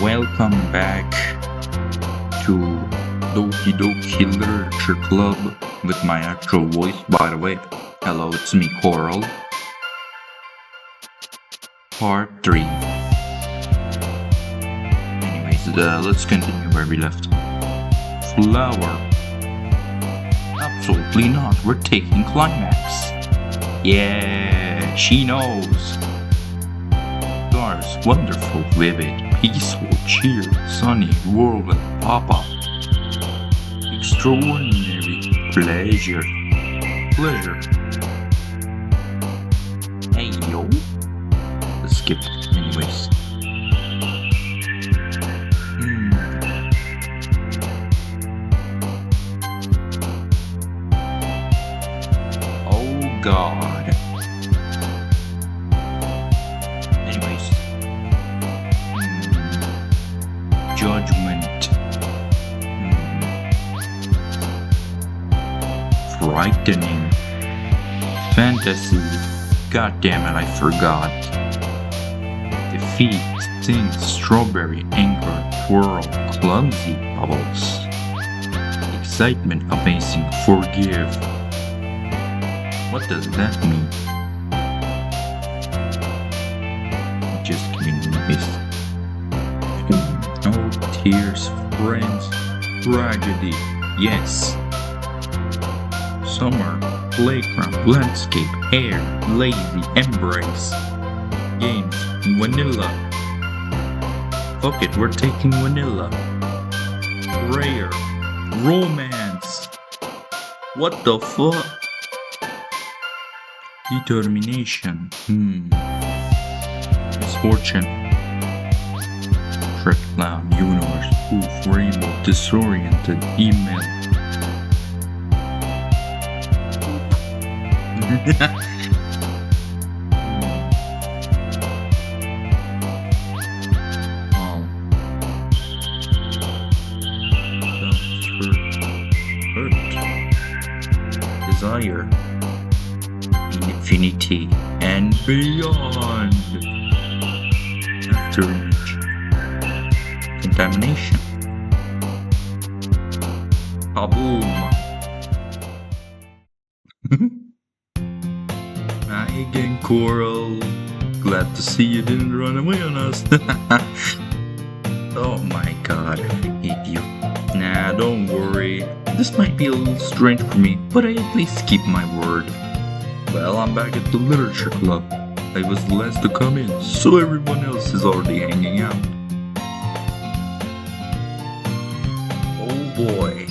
Welcome back to Doki Literature Club with my actual voice, by the way. Hello, it's me, Coral. Part 3. Anyways, let's continue where we left. Flower. Absolutely not, we're taking climax. Yeah, she knows. Stars, wonderful, vivid, peaceful, cheer, sunny, whirlwind, papa. Extraordinary, pleasure. Hey yo. Let's skip it anyways. Oh god. Anyways. Judgment. Frightening. Fantasy. God damn it, I forgot. Defeat. Sting. Strawberry. Anger. Twirl. Clumsy. Bubbles. Excitement. Amazing. Forgive. What does that mean? Just kidding, guys. No tears, friends, tragedy, yes. Summer, playground, landscape, hair, lazy, embrace. Games, vanilla. Fuck it, we're taking vanilla. Prayer, romance. What the fuck? Determination, misfortune. Trip cloud, universe, poof, rainbow, disoriented, email. Hurt. Desire. Infinity and beyond. Afterimage. Contamination. Kaboom. Hi again, Coral. Glad to see you didn't run away on us. Oh my god, I hate you. Nah, don't worry. This might be a little strange for me, but I at least keep my word. Well, I'm back at the literature club. I was the last to come in, so everyone else is already hanging out. Oh boy.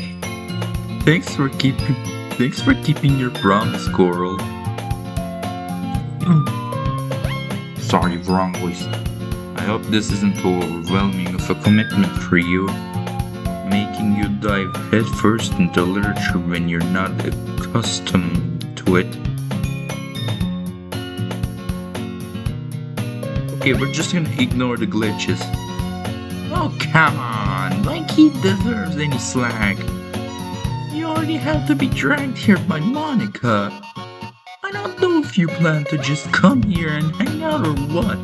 Thanks for keeping your promise, Coral. Sorry, wrong voice. I hope this isn't too overwhelming of a commitment for you. Making you dive headfirst into literature when you're not accustomed to it. Okay, we're just gonna ignore the glitches. Oh, come on, like he deserves any slack. You already had to be dragged here by Monica. I don't know if you plan to just come here and hang out or what,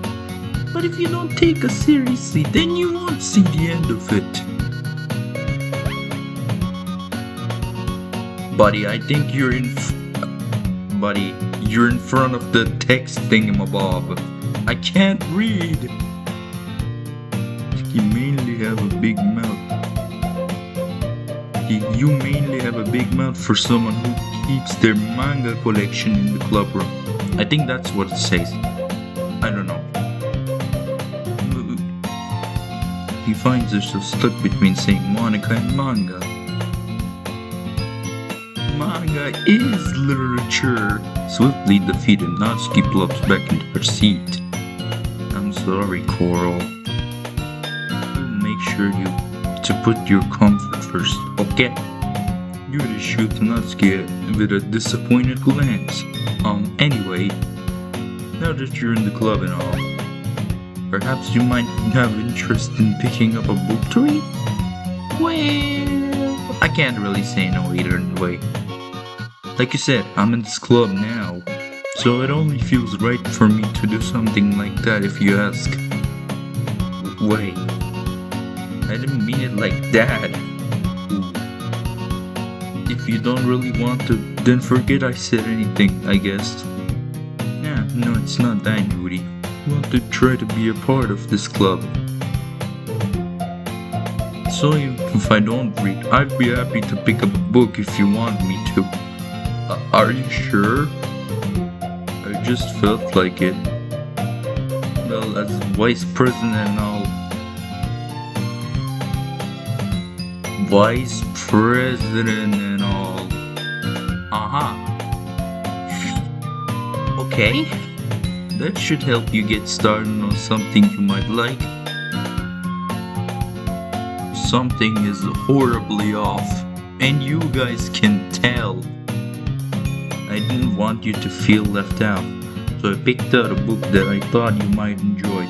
but if you don't take us seriously, then you won't see the end of it. Buddy, I think you're in front of the text thingamabob. I can't read. You mainly have a big mouth. You mainly have a big mouth for someone who keeps their manga collection in the club room. I think that's what it says. I don't know. He finds herself stuck between saying Monica and manga. Manga is literature. Swiftly defeated, Natsuki plops back into her seat. I'm sorry, Coral. Make sure to put your comfort first, okay? YURIS shoots Natsuki with a disappointed glance. Anyway, now that you're in the club and all, perhaps you might have interest in picking up a book to read? Well, I can't really say no either way. Like you said, I'm in this club now, so it only feels right for me to do something like that if you ask. Wait, I didn't mean it like that. If you don't really want to, then forget I said anything, I guess. Yeah, no, it's not that, Yuri. I want to try to be a part of this club. So if I don't read, I'd be happy to pick up a book if you want me to. Are you sure? I just felt like it. Well, as vice president and all. Vice president and all. Okay. That should help you get started on something you might like. Something is horribly off, and you guys can tell. I didn't want you to feel left out, so I picked out a book that I thought you might enjoy.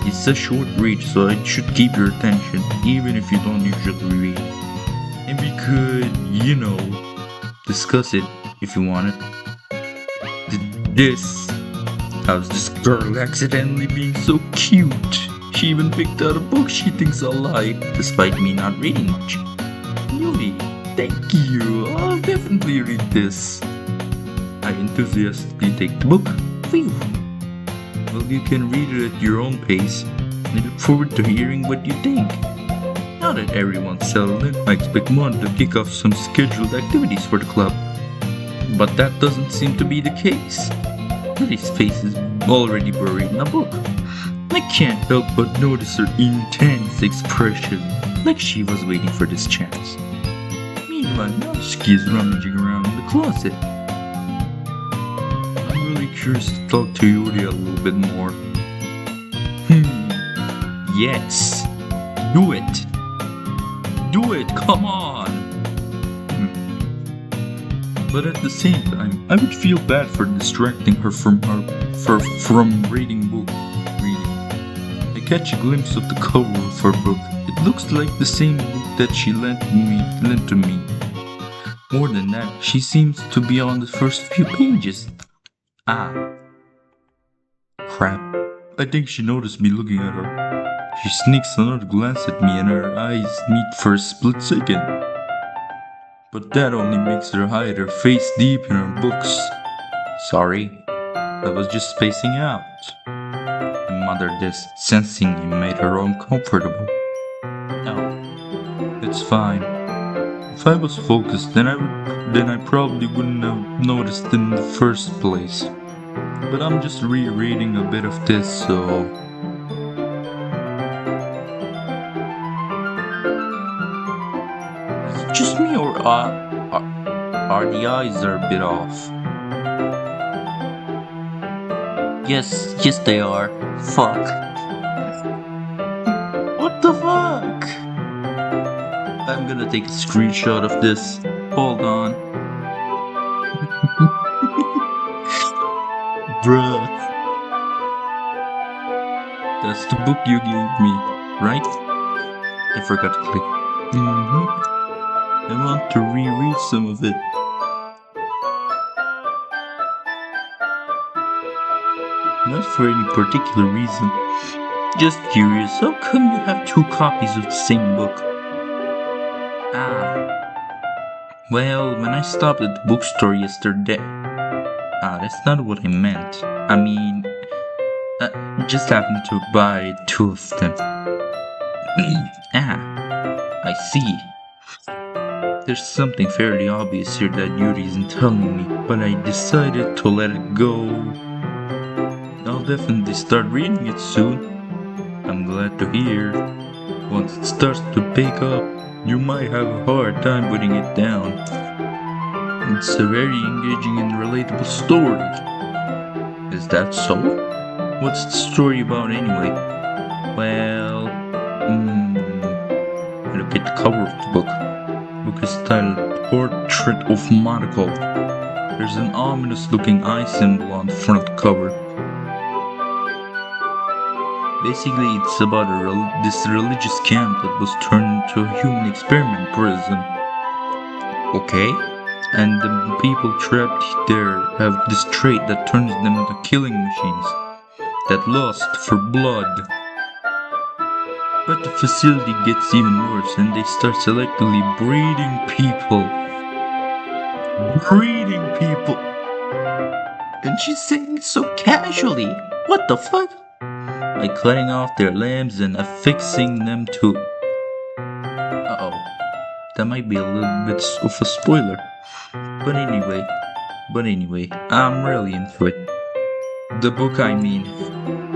It's a short read, so it should keep your attention, even if you don't usually read. And we could, discuss it if you wanted. How's this girl accidentally being so cute? She even picked out a book she thinks I'll like, despite me not reading much. Yuri, thank you. I'll definitely read this. I enthusiastically take the book. Phew. Well, you can read it at your own pace, and I look forward to hearing what you think. Now that everyone's settled in, I expect Mon to kick off some scheduled activities for the club. But that doesn't seem to be the case. Lily's face is already buried in a book. I can't help but notice her intense expression, like she was waiting for this chance. Meanwhile, Natsuki is rummaging around in the closet. I'm really curious to talk to Yuri a little bit more. Yes. Do it. Do it, come on. But at the same time, I would feel bad for distracting her from reading book. I catch a glimpse of the cover of her book. It looks like the same book that she lent to me. More than that, she seems to be on the first few pages. Crap. I think she noticed me looking at her. She sneaks another glance at me and her eyes meet for a split second. But that only makes her hide her face deep in her books. Sorry, I was just spacing out. My mother just sensing it made her uncomfortable. No, it's fine. If I was focused, then I probably wouldn't have noticed in the first place. But I'm just rereading a bit of this, so... Is it just me, or are the eyes a bit off? Yes, they are. Fuck. What the fuck? I'm gonna take a screenshot of this. Hold on. Bruh. That's the book you gave me, right? I forgot to click. I want to reread some of it. Not for any particular reason. Just curious, how come you have 2 copies of the same book? Well, when I stopped at the bookstore yesterday... that's not what I meant. I mean... just happened to buy 2 of them. I see. There's something fairly obvious here that Yuri isn't telling me, but I decided to let it go. I'll definitely start reading it soon. I'm glad to hear. Once it starts to pick up, you might have a hard time putting it down. It's a very engaging and relatable story. Is that so? What's the story about anyway? Well, look at the cover of the book. The book is titled Portrait of Monaco. There's an ominous looking eye symbol on the front of the cover. Basically, it's about this religious camp that was turned into a human experiment prison. Okay? And the people trapped there have this trait that turns them into killing machines. That lust for blood. But the facility gets even worse and they start selectively breeding people. Breeding people! And she's saying it so casually. What the fuck? Like cutting off their limbs and affixing them to. Uh-oh. That might be a little bit of a spoiler. But anyway, I'm really into it. The book, I mean.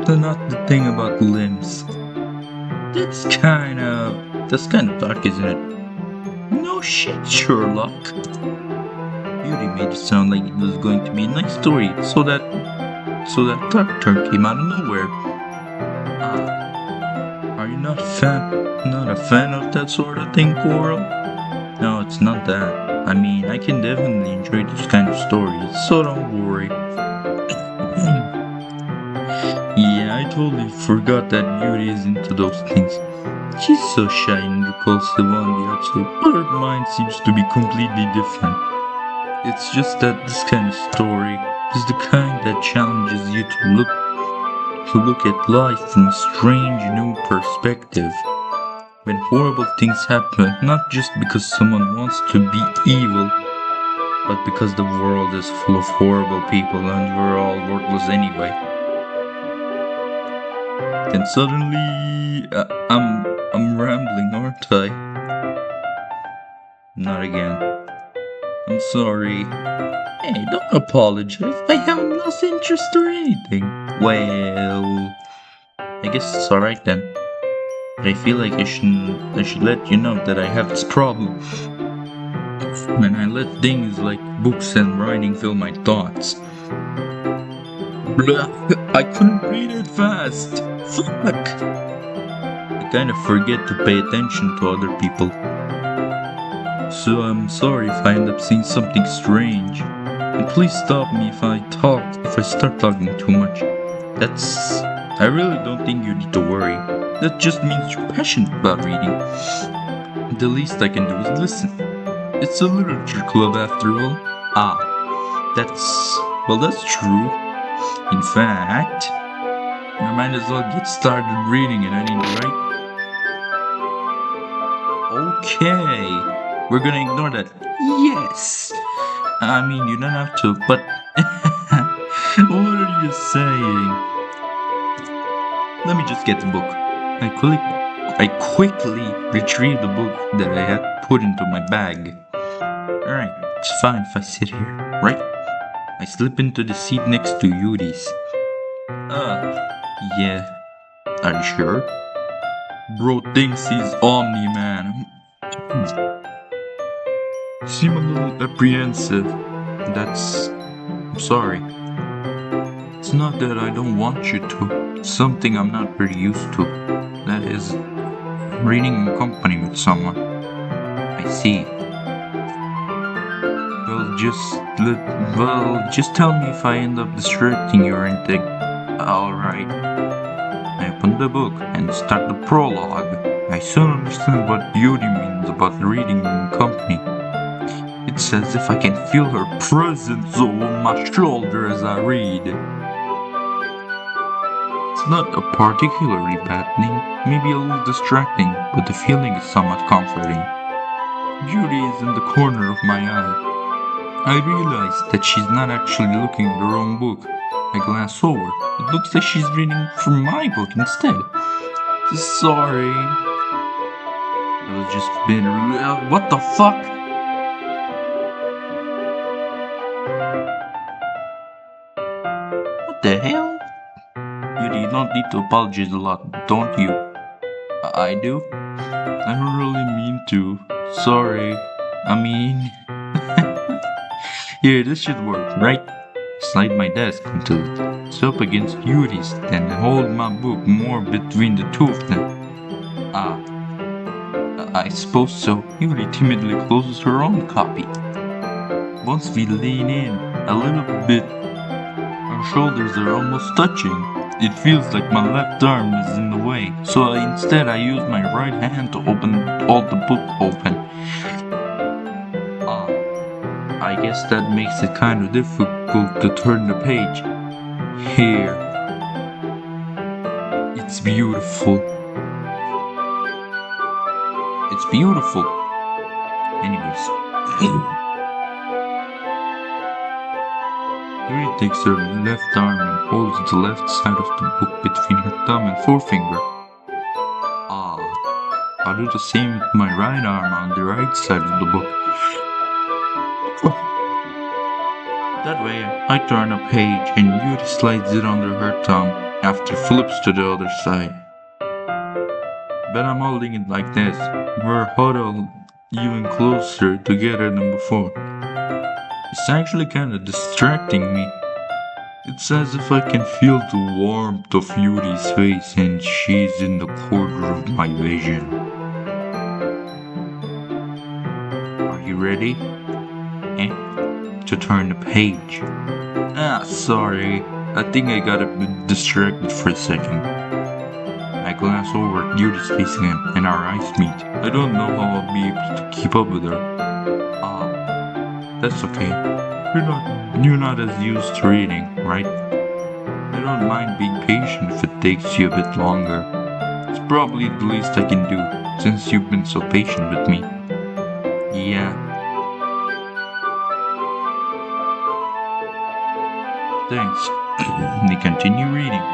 Not the thing about limbs. That's kind of dark, isn't it? No shit, Sherlock. Beauty made it sound like it was going to be a nice story, so that dark turn came out of nowhere. Are you not a fan of that sort of thing, Coral? No, it's not that. I mean, I can definitely enjoy this kind of stories, so don't worry. Yeah, I totally forgot that Yuri is into those things. She's so shy and repulsive on the outside, but her mind seems to be completely different. It's just that this kind of story is the kind that challenges you to look at life from a strange new perspective. When horrible things happen, not just because someone wants to be evil, but because the world is full of horrible people and we're all worthless anyway. Then suddenly, I'm rambling, aren't I? Not again. I'm sorry. Hey, don't apologize. I haven't lost interest or anything. Well, I guess it's alright then. But I feel like I should let you know that I have this problem. When I let things like books and writing fill my thoughts. Blah, I couldn't read it fast. Fuck. I kind of forget to pay attention to other people. So I'm sorry if I end up seeing something strange. And please stop me if I start talking too much. I really don't think you need to worry. That just means you're passionate about reading. The least I can do is listen. It's a literature club after all. That's true. In fact, I might as well get started reading it anyway, right? Okay, we're gonna ignore that. Yes! I mean, you don't have to, but what are you saying? Let me just get the book. I quickly retrieved the book that I had put into my bag. Alright, it's fine if I sit here, right? I slip into the seat next to Yuri's. Yeah. Are you sure? Bro thinks he's Omni-Man. Seem a little apprehensive. I'm sorry. It's not that I don't want you to. It's something I'm not very used to. That is, reading in company with someone. I see. Just tell me if I end up distracting you or anything. Alright. I open the book and start the prologue. I soon understand what Yuri means about reading in company. It's as if I can feel her presence over my shoulder as I read. It's not a particularly bad thing, maybe a little distracting, but the feeling is somewhat comforting. Yuri is in the corner of my eye. I realize that she's not actually looking at her own book. I glance over. It looks like she's reading from my book instead. Sorry. I was just being what the fuck? What the hell? You don't need to apologize a lot, don't you? I do? I don't really mean to. Sorry. I mean... Here, this should work, right? Slide my desk until it's up against Yuri's, then hold my book more between the two of them. I suppose so. Yuri timidly closes her own copy. Once we lean in a little bit, our shoulders are almost touching. It feels like my left arm is in the way, so instead I use my right hand to hold the book open. I guess that makes it kind of difficult to turn the page. Here. It's beautiful. It's beautiful. Anyways. Yuri takes her left arm and holds the left side of the book between her thumb and forefinger. I'll do the same with my right arm on the right side of the book. That way, I turn a page and Yuri slides it under her thumb after flips to the other side. But I'm holding it like this. We're huddled even closer together than before. It's actually kinda distracting me. It's as if I can feel the warmth of Yuri's face and she's in the corner of my vision. Are you ready? To turn the page. Sorry. I think I got a bit distracted for a second. I glance over at Yuri's face again and our eyes meet. I don't know how I'll be able to keep up with her. That's okay. You're not as used to reading, right? I don't mind being patient if it takes you a bit longer. It's probably the least I can do, since you've been so patient with me. Yeah. Thanks. They continue reading.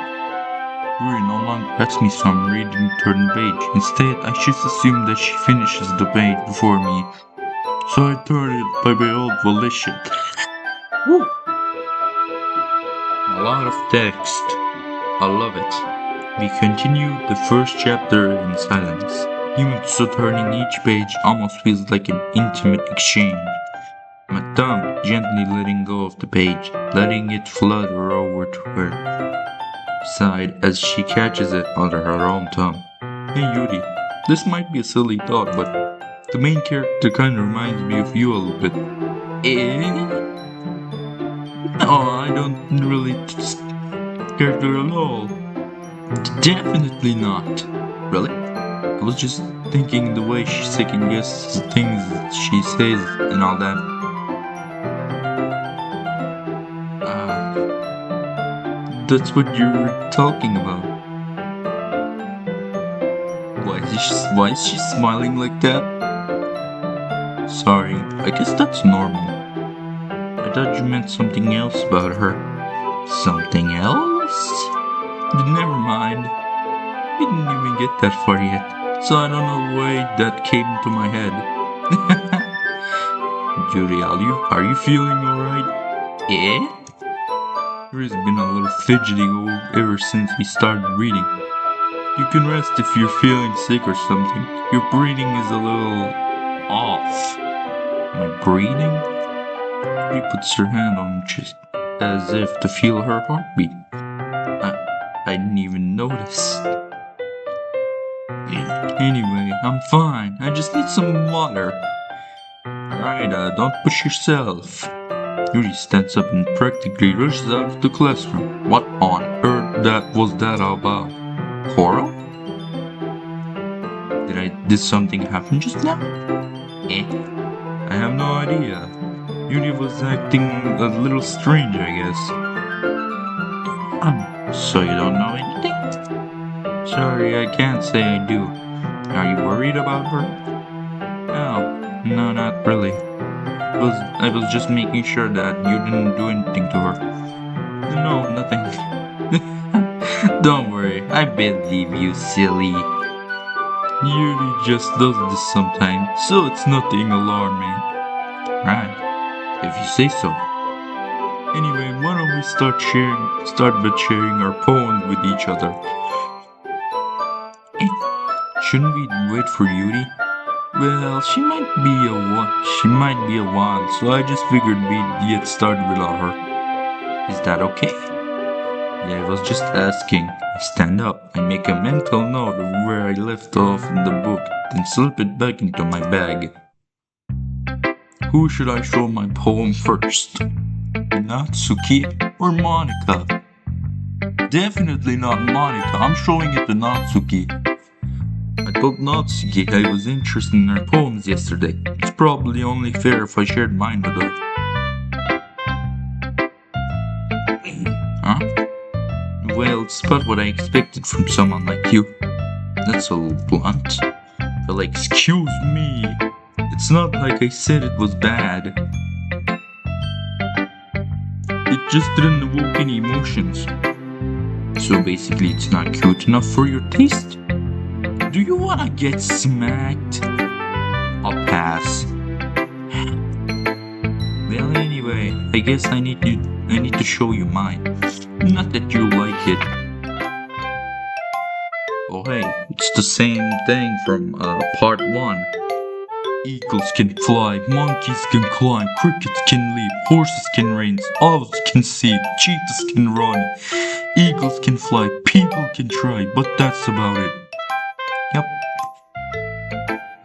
Yuri no longer asks me so I'm reading the third page. Instead, I just assume that she finishes the page before me. So I turn it by my own volition. Woo! A lot of text. I love it. We continue the first chapter in silence. Even so, turning each page almost feels like an intimate exchange. My thumb gently letting go of the page, letting it flutter over to her side as she catches it under her own thumb. Hey Yuri, this might be a silly thought, but the main character kinda reminds me of you a little bit. No, I don't really character at all. Definitely not. Really? I was just thinking the way she second guesses things she says and all that. That's what you were talking about. Why is she smiling like that? Sorry, I guess that's normal. I thought you meant something else about her. Something else? Never mind. Didn't even get that far yet, so I don't know why that came to my head. Yuri, are you feeling alright? Yeah? Yuri's been a little fidgety ever since we started reading. You can rest if you're feeling sick or something. Your breathing is a little off. My breathing? She puts her hand on her chest as if to feel her heartbeat. I didn't even notice. Anyway, I'm fine. I just need some water. Alright, don't push yourself. Yuri stands up and practically rushes out of the classroom. What on earth was that about? Coral? Did something happen just now? I have no idea. Yuri was acting a little strange, I guess. So you don't know anything? Sorry, I can't say I do. Are you worried about her? No, not really. I was just making sure that you didn't do anything to her. No, nothing. Don't worry, I believe you, silly. Yuri just does this sometimes, so it's nothing alarming. Right, if you say so. Anyway, why don't we start by sharing our poems with each other? Shouldn't we wait for Yuri? Well, she might be a while, so I just figured we'd get started without her. Is that okay? Yeah, I was just asking. I stand up, I make a mental note of where I left off in the book, then slip it back into my bag. Who should I show my poem first? Natsuki or Monica? Definitely not Monica, I'm showing it to Natsuki. I told Natsuki I was interested in her poems yesterday. It's probably only fair if I shared mine with her. Huh? Well, it's about what I expected from someone like you. That's a little blunt. But like, excuse me, it's not like I said it was bad. It just didn't evoke any emotions. So basically it's not cute enough for your taste? Do you wanna get smacked? I'll pass. Well, anyway, I guess I need to show you mine. Not that you like it. Oh hey, it's the same thing from part 1. Eagles can fly, monkeys can climb, crickets can leap, horses can race, owls can see, cheetahs can run, eagles can fly, people can try, but that's about it. Yep.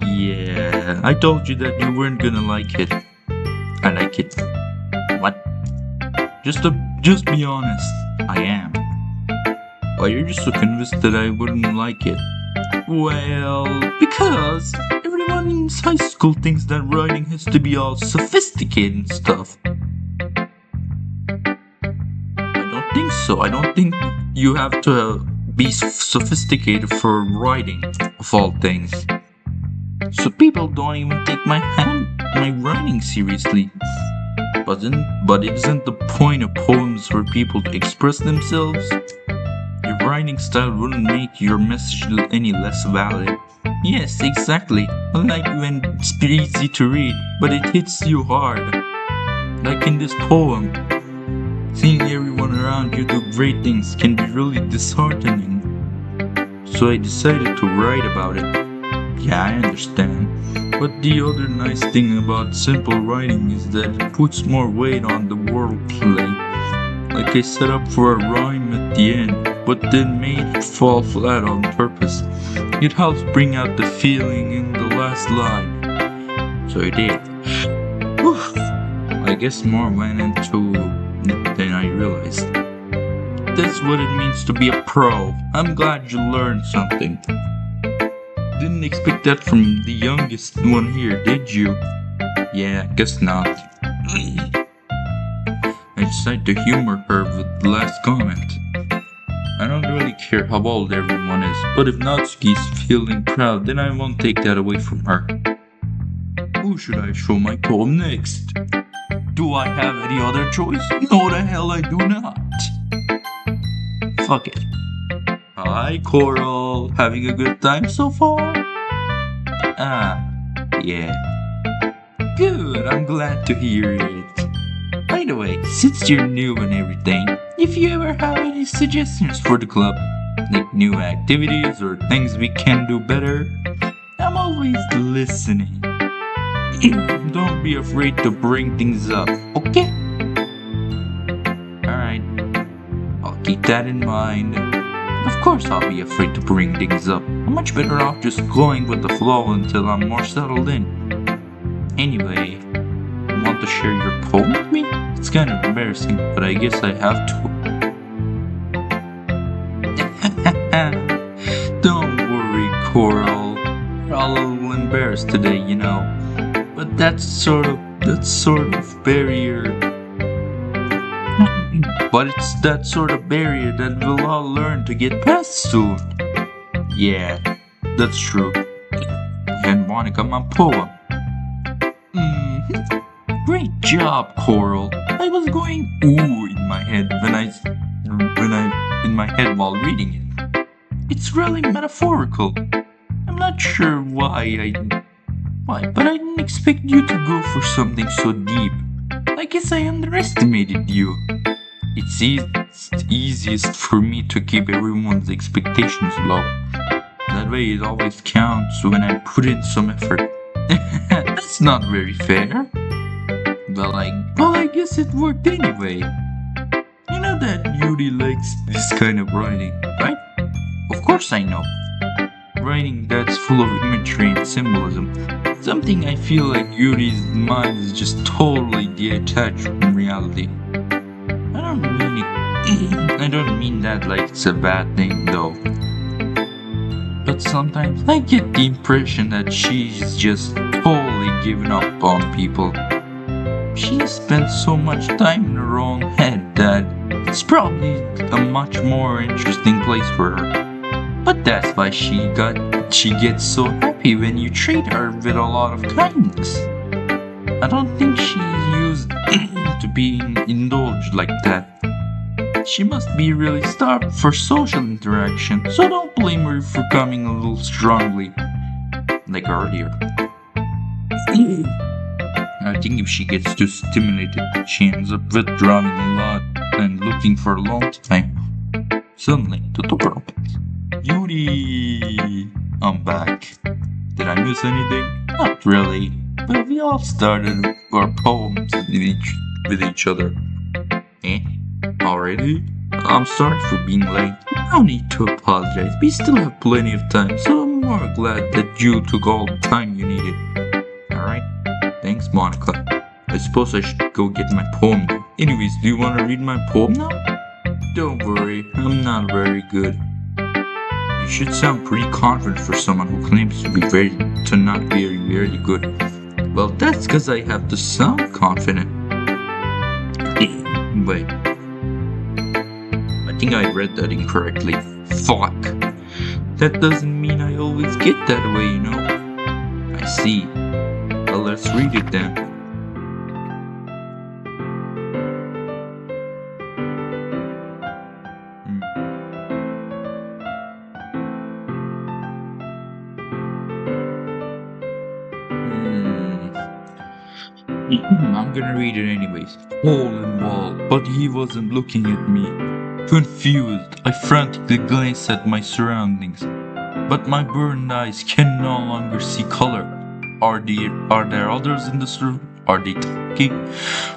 Yeah, I told you that you weren't gonna like it. I like it. What? Just be honest. I am. Why are you so convinced that I wouldn't like it? Well, because everyone in high school thinks that writing has to be all sophisticated and stuff. I don't think so. I don't think you have to be sophisticated for writing, of all things. So people don't even take my writing seriously. But isn't the point of poems for people to express themselves? Your writing style wouldn't make your message any less valid. Yes, exactly. Unlike when it's easy to read, but it hits you hard. Like in this poem. Seeing everyone around you do great things can be really disheartening. So I decided to write about it. Yeah, I understand. But the other nice thing about simple writing is that it puts more weight on the wordplay. Like I set up for a rhyme at the end, but then made it fall flat on purpose. It helps bring out the feeling in the last line. So I did. Whew. I guess more went into it than I realized. That's what it means to be a pro. I'm glad you learned something. Didn't expect that from the youngest one here, did you? Yeah, guess not. I decided to humor her with the last comment. I don't really care how old everyone is, but if Natsuki's feeling proud, then I won't take that away from her. Who should I show my poem next? Do I have any other choice? No, the hell I do not. Fuck it. Hi, Coral. Having a good time so far? Ah, yeah. Good, I'm glad to hear it. By the way, since you're new and everything, if you ever have any suggestions for the club, like new activities or things we can do better, I'm always listening. Don't be afraid to bring things up, okay? Alright, I'll keep that in mind. Of course I'll be afraid to bring things up. I'm much better off just going with the flow until I'm more settled in. Anyway, want to share your poem with me? It's kind of embarrassing, but I guess I have to. Don't worry, Coral. We're all a little embarrassed today, you know. But that's sort of barrier. But it's that sort of barrier that we'll all learn to get past soon. Yeah, that's true. And Monica, my poem. Great job, Coral. I was going ooh in my head while reading it. It's really metaphorical. I'm not sure why, but I didn't expect you to go for something so deep. I guess I underestimated you. It's easiest for me to keep everyone's expectations low. That way it always counts when I put in some effort. That's not very fair. Well, I guess it worked anyway. You know that Yuri likes this kind of writing, right? Of course I know. Writing that's full of imagery and symbolism. Something I feel like Yuri's mind is just totally detached from reality. I don't mean that like it's a bad thing though. But sometimes I get the impression that she's just totally given up on people. She spends so much time in her own head that it's probably a much more interesting place for her. But that's why she gets so happy when you treat her with a lot of kindness. I don't think she's used to being indulged like that. She must be really starved for social interaction, so don't blame her for coming a little strongly, like earlier. I think if she gets too stimulated, she ends up withdrawing a lot and looking for a long time. Suddenly, the door opens. Yuri! I'm back. Did I miss anything? Not really, but we all started our poems with each other. Eh? Already? I'm sorry for being late. No need to apologize. We still have plenty of time, so I'm more glad that you took all the time you needed. Alright? Thanks, Monica. I suppose I should go get my poem now. Anyways, do you want to read my poem now? Don't worry, I'm not very good. You should sound pretty confident for someone who claims to not be very good. Well, that's because I have to sound confident. Wait. I think I read that incorrectly. Fuck. That doesn't mean I always get that way, you know? I see. Well, let's read it then. I'm gonna read it anyways. Hole in wall, but he wasn't looking at me. Confused, I frantically glanced at my surroundings, but my burned eyes can no longer see color. Are there others in this room? Are they talking?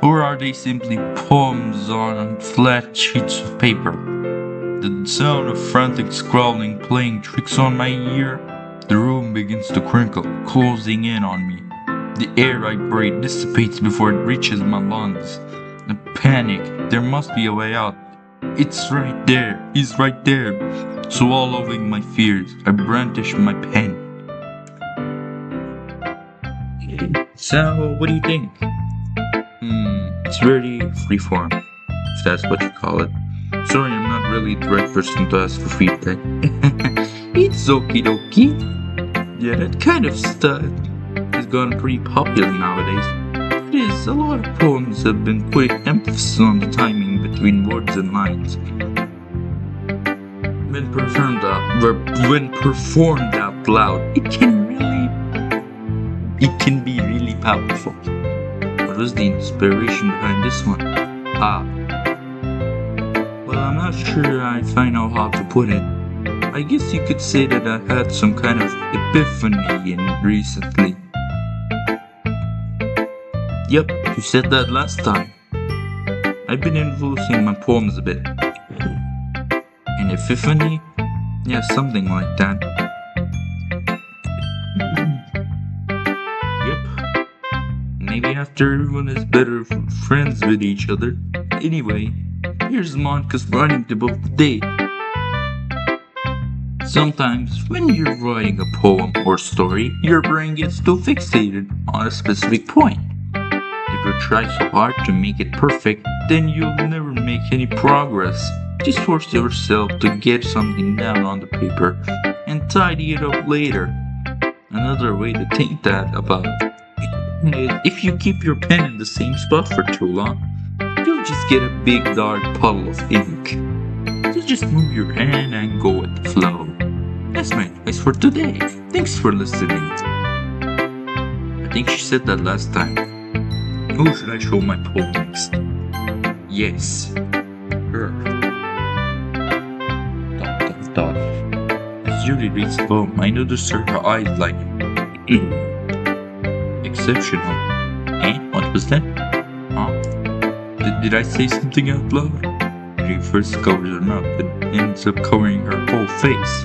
Or are they simply poems on flat sheets of paper? The sound of frantic scrawling playing tricks on my ear. The room begins to crinkle, closing in on me. The air I breathe dissipates before it reaches my lungs. I panic. There must be a way out. It's right there. He's right there. Swallowing my fears, I brandish my pen. So, what do you think? It's very freeform, if that's what you call it. Sorry, I'm not really the right person to ask for feedback. It's okie dokie. Yeah, that kind of stuff has gone pretty popular nowadays. It is, a lot of poems have been putting emphasis on the timing between words and lines. When performed out loud, it can be really powerful. What was the inspiration behind this one? Well, I'm not sure if I know how to put it. I guess you could say that I had some kind of epiphany recently. Yep, you said that last time. I've been influencing my poems a bit. An epiphany? Yeah, something like that. Yep. Maybe after everyone is better friends with each other. Anyway, here's Monica's writing tip of the day. Sometimes, when you're writing a poem or story, your brain gets too fixated on a specific point. If you try so hard to make it perfect, then you'll never make any progress. Just force yourself to get something down on the paper and tidy it up later. Another way to think that about is if you keep your pen in the same spot for too long, you'll just get a big dark puddle of ink. So just move your hand and go with the flow. That's my advice for today. Thanks for listening. I think she said that last time. Who should I show my poem next? Yes, her. Dot. As Yuri reads the poem, I noticed her eyes like exceptional. Eh? What was that? Huh? Did I say something out loud? She first covers her mouth, but ends up covering her whole face.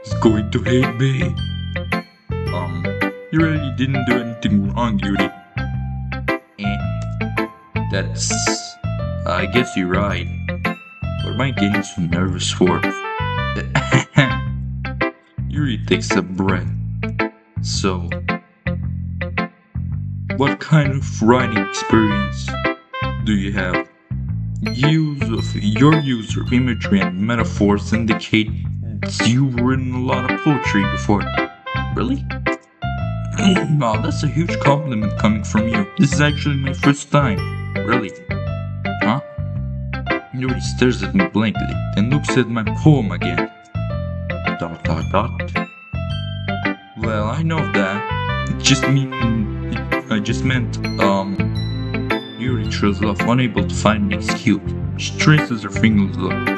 He's going to hate me. You really didn't do anything wrong, Yuri. That's... I guess you're right. What am I getting so nervous for? Yuri takes a breath. So, what kind of writing experience do you have? Your use of imagery and metaphors indicate you've written a lot of poetry before. Really? Wow, that's a huge compliment coming from you. This is actually my first time. Really? Huh? Yuri stares at me blankly, then looks at my poem again. ... Well, I know that. I just meant, Yuri trails off, unable to find an excuse. She traces her fingers along.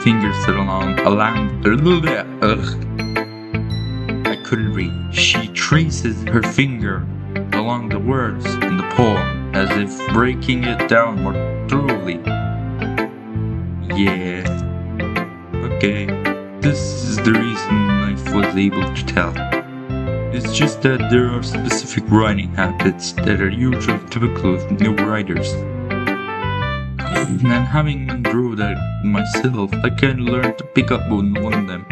I couldn't read. She traces her finger along the words in the poem, as if breaking it down more thoroughly. Yeah. Okay. This is the reason I was able to tell. It's just that there are specific writing habits that are usually typical of new writers. And having been through that myself, I kinda learned to pick up on one of them.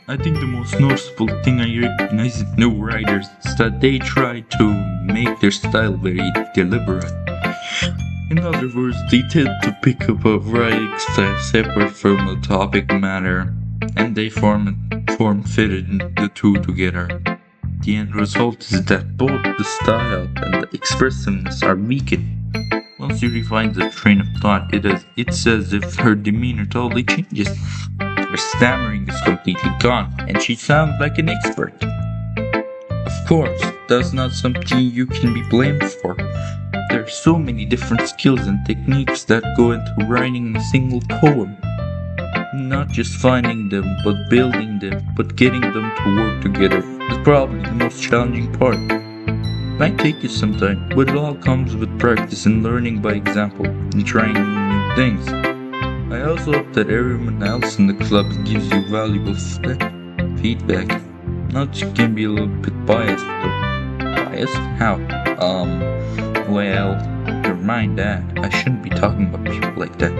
I think the most noticeable thing I recognize in new writers is that they try to make their style very deliberate. In other words, they tend to pick up a writing style separate from the topic matter, and they form-fitted the two together. The end result is that both the style and the expressiveness are weakened. Once you refine the train of thought, it's as if her demeanor totally changes. Her stammering is completely gone, and she sounds like an expert. Of course, that's not something you can be blamed for. There are so many different skills and techniques that go into writing a single poem. Not just finding them, but building them, but getting them to work together is probably the most challenging part. It might take you some time, but it all comes with practice and learning by example and trying new things. I also hope that everyone else in the club gives you valuable feedback. Not you can be a little bit biased though. Biased? How? Well, never mind that. I shouldn't be talking about people like that.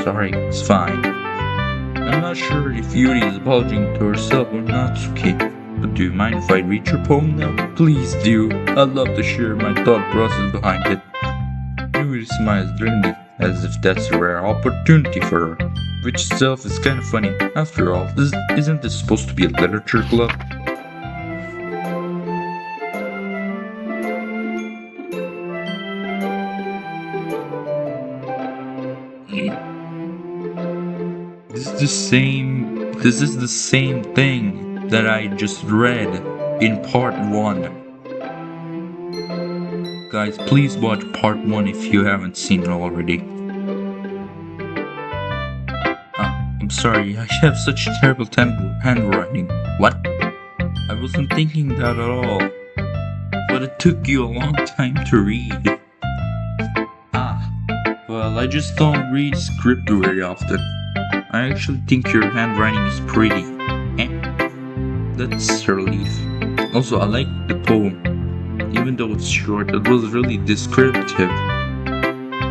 Sorry, it's fine. I'm not sure if Yuri is apologizing to herself or not, okay. But do you mind if I read your poem now? Please do. I'd love to share my thought process behind it. Yuri smiles grimly, as if that's a rare opportunity for her. Which itself is kind of funny. After all, isn't this supposed to be a literature club? This is the same thing that I just read in part 1. Guys, please watch part 1 if you haven't seen it already. I'm sorry, I have such terrible handwriting. What? I wasn't thinking that at all. But it took you a long time to read. Well, I just don't read script very often. I actually think your handwriting is pretty. That's a relief. Also, I like the poem. Even though it's short, it was really descriptive.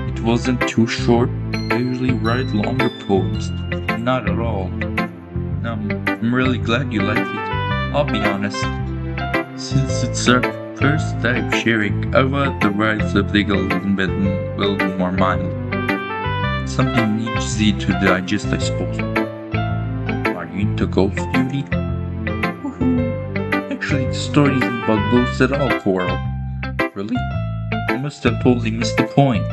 It wasn't too short. I usually write longer poems. Not at all. I'm really glad you like it. I'll be honest. Since it's our first time sharing, I want to write something a little bit more mild. Something easy to digest, I suppose. Are you into ghost duty? Actually, the story isn't about ghosts at all, Coral. Really? I must have totally missed the point.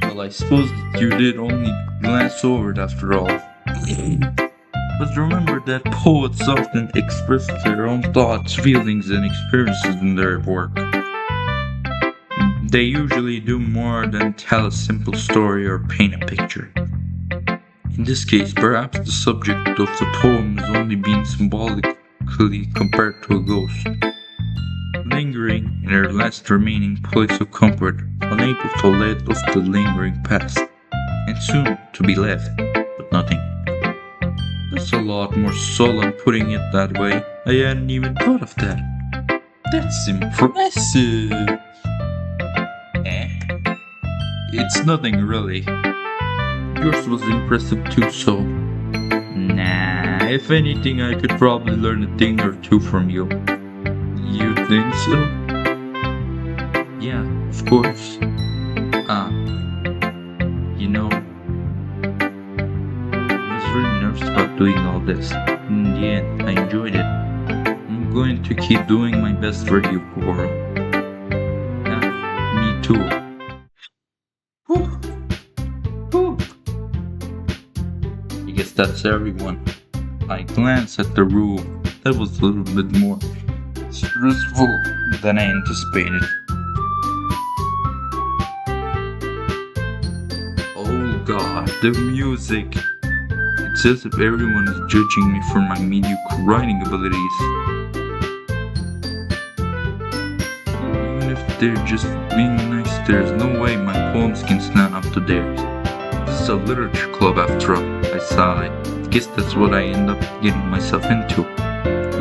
Well, I suppose that you did only glance over it after all. But remember that poets often express their own thoughts, feelings, and experiences in their work. They usually do more than tell a simple story or paint a picture. In this case, perhaps the subject of the poem is only being symbolically compared to a ghost, lingering in her last remaining place of comfort, unable to let off the lingering past, and soon to be left, but nothing. That's a lot more solemn putting it that way. I hadn't even thought of that. That's impressive. It's nothing really. Yours was impressive too, so... Nah, if anything I could probably learn a thing or two from you. You think so? Yeah, of course. nervous about doing all this. In the end, I enjoyed it. I'm going to keep doing my best for you, Coral. Me too. Whew. Whew. I guess that's everyone. I glanced at the room. That was a little bit more stressful than I anticipated. Oh god, the music! It's as if everyone is judging me for my mediocre writing abilities. Even if they're just being nice, there's no way my poems can stand up to theirs. This is a literature club after all, I sighed. I guess that's what I end up getting myself into.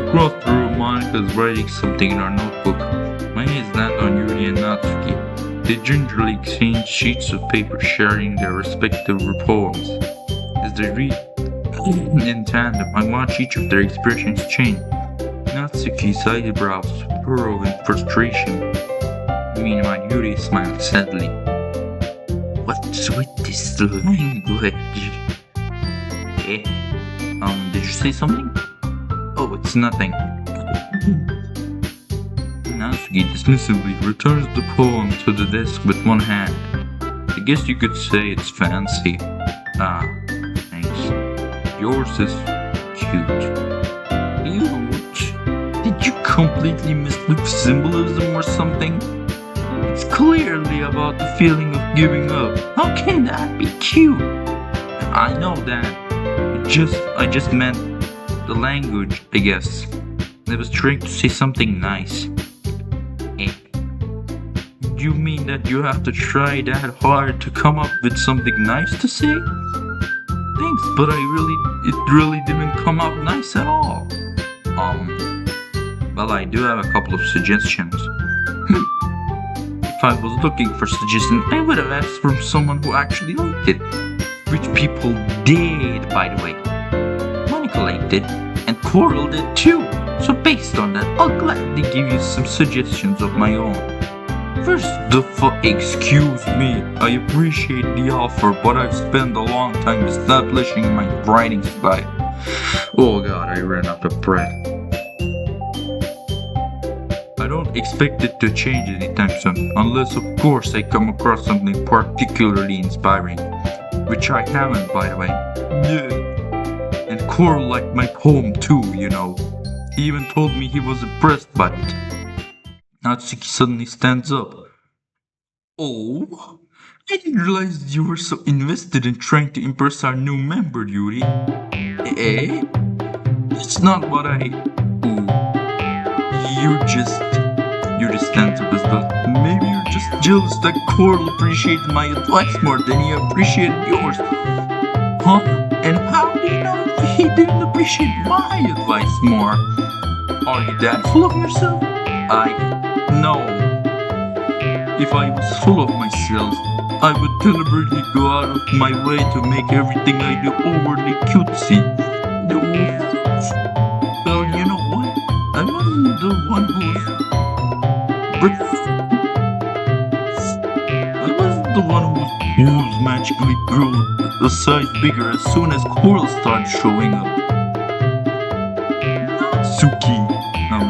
Across the room, Monica's writing something in our notebook. My eyes land on Yuri and Natsuki. They gingerly exchange sheets of paper sharing their respective poems. As they read in tandem, I watch each of their expressions change. Natsuki's eyebrows furrow in frustration. Meanwhile, Yuri smiles sadly. What's with this language? Did you say something? Oh, it's nothing. Natsuki dismissively returns the poem to the desk with one hand. I guess you could say it's fancy. Ah, thanks. Yours is cute. Huge. Did you completely miss the symbolism or something? It's clearly about the feeling of giving up. How can that be cute? I know that. I just meant the language, I guess. I was trying to say something nice. You mean that you have to try that hard to come up with something nice to say? Thanks, but it really didn't come out nice at all. Well, I do have a couple of suggestions. If I was looking for suggestions, I would have asked from someone who actually liked it. Which people did, by the way. Monica liked it, and Coral did too. So based on that, I'll gladly give you some suggestions of my own. First, excuse me, I appreciate the offer, but I've spent a long time establishing my writing style. Oh god, I ran out of breath. I don't expect it to change anytime soon, unless of course I come across something particularly inspiring. Which I haven't, by the way. Yeah. And Coral liked my poem too, you know. He even told me he was impressed by it. Natsuki suddenly stands up. Oh, I didn't realize you were so invested in trying to impress our new member, Yuri. Eh? That's not what I... Oh, Yuri stands up as well. Maybe you're just jealous that Coral appreciated my advice more than he appreciated yours. Huh? And how do you know he didn't appreciate my advice more? Are you that full of yourself? No. If I was full of myself, I would deliberately go out of my way to make everything I do overly cutesy. Well, you know what? I wasn't the one whose magically grew a size bigger as soon as Coral started showing up.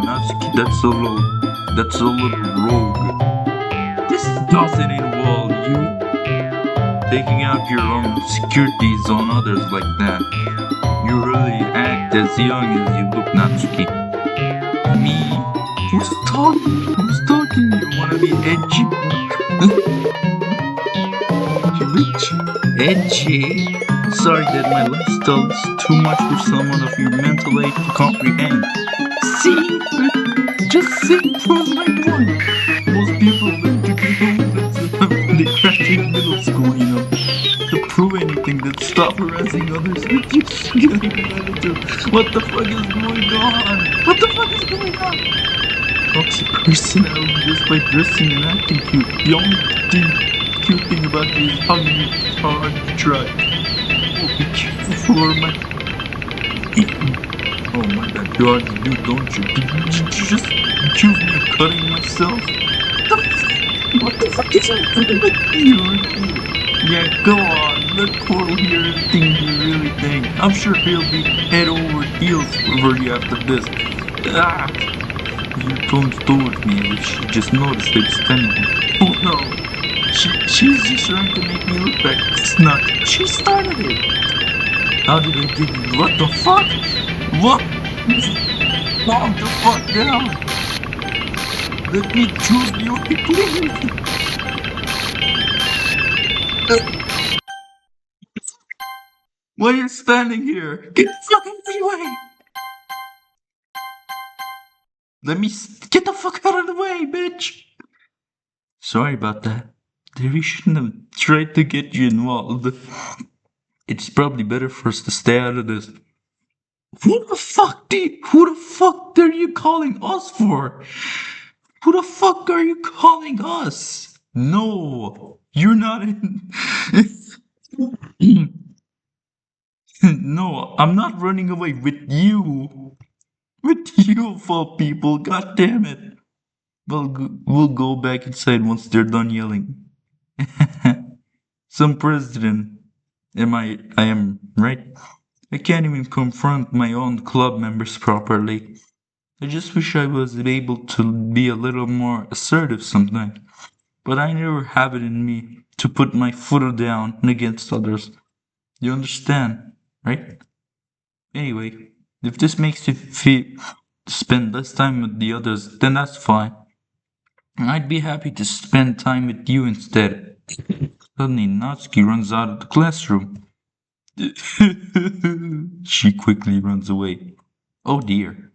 Natsuki, that's a little rogue. This doesn't involve you taking out your own insecurities on others like that. You really act as young as you look, Natsuki. Me? Who's talking? You wanna be edgy? Edgy? Sorry that my lifestyle is too much for someone of your mental age to comprehend. See? Just proves my point. Most people learn to be homeless when they graduate middle school, you know. To prove anything that stop harassing others with just getting attitude. What the fuck is going on? Toxic personality just by dressing and acting cute. The only cute thing about me is how you hard to try. Oh, be careful for my... Oh my god, you already do, don't you? Did you just accuse me of cutting myself? What the fuck is happening with you? Yeah, go on, let Coral hear everything you really think. I I'm sure he'll be head over heels for you after this. Ah! Your tones towards me as if she just noticed I'm standing here. Oh no! She's just trying to make me look like a snot. She started it! How did I get it? What the fuck? What? Calm the fuck down! Let me choose you, please! Why are you standing here? Get the fuck out of the way! Get the fuck out of the way, bitch! Sorry about that. We shouldn't have tried to get you involved. It's probably better for us to stay out of this. Who the fuck are you calling us for? Who the fuck are you calling us? No, you're not in. No, I'm not running away with you. With you, of all people. God damn it. We'll go back inside once they're done yelling. Some president. I am, right? I can't even confront my own club members properly. I just wish I was able to be a little more assertive sometimes. But I never have it in me to put my foot down against others. You understand, right? Anyway, if this makes you feel spend less time with the others, then that's fine. I'd be happy to spend time with you instead. Suddenly, Natsuki runs out of the classroom. She quickly runs away. Oh dear.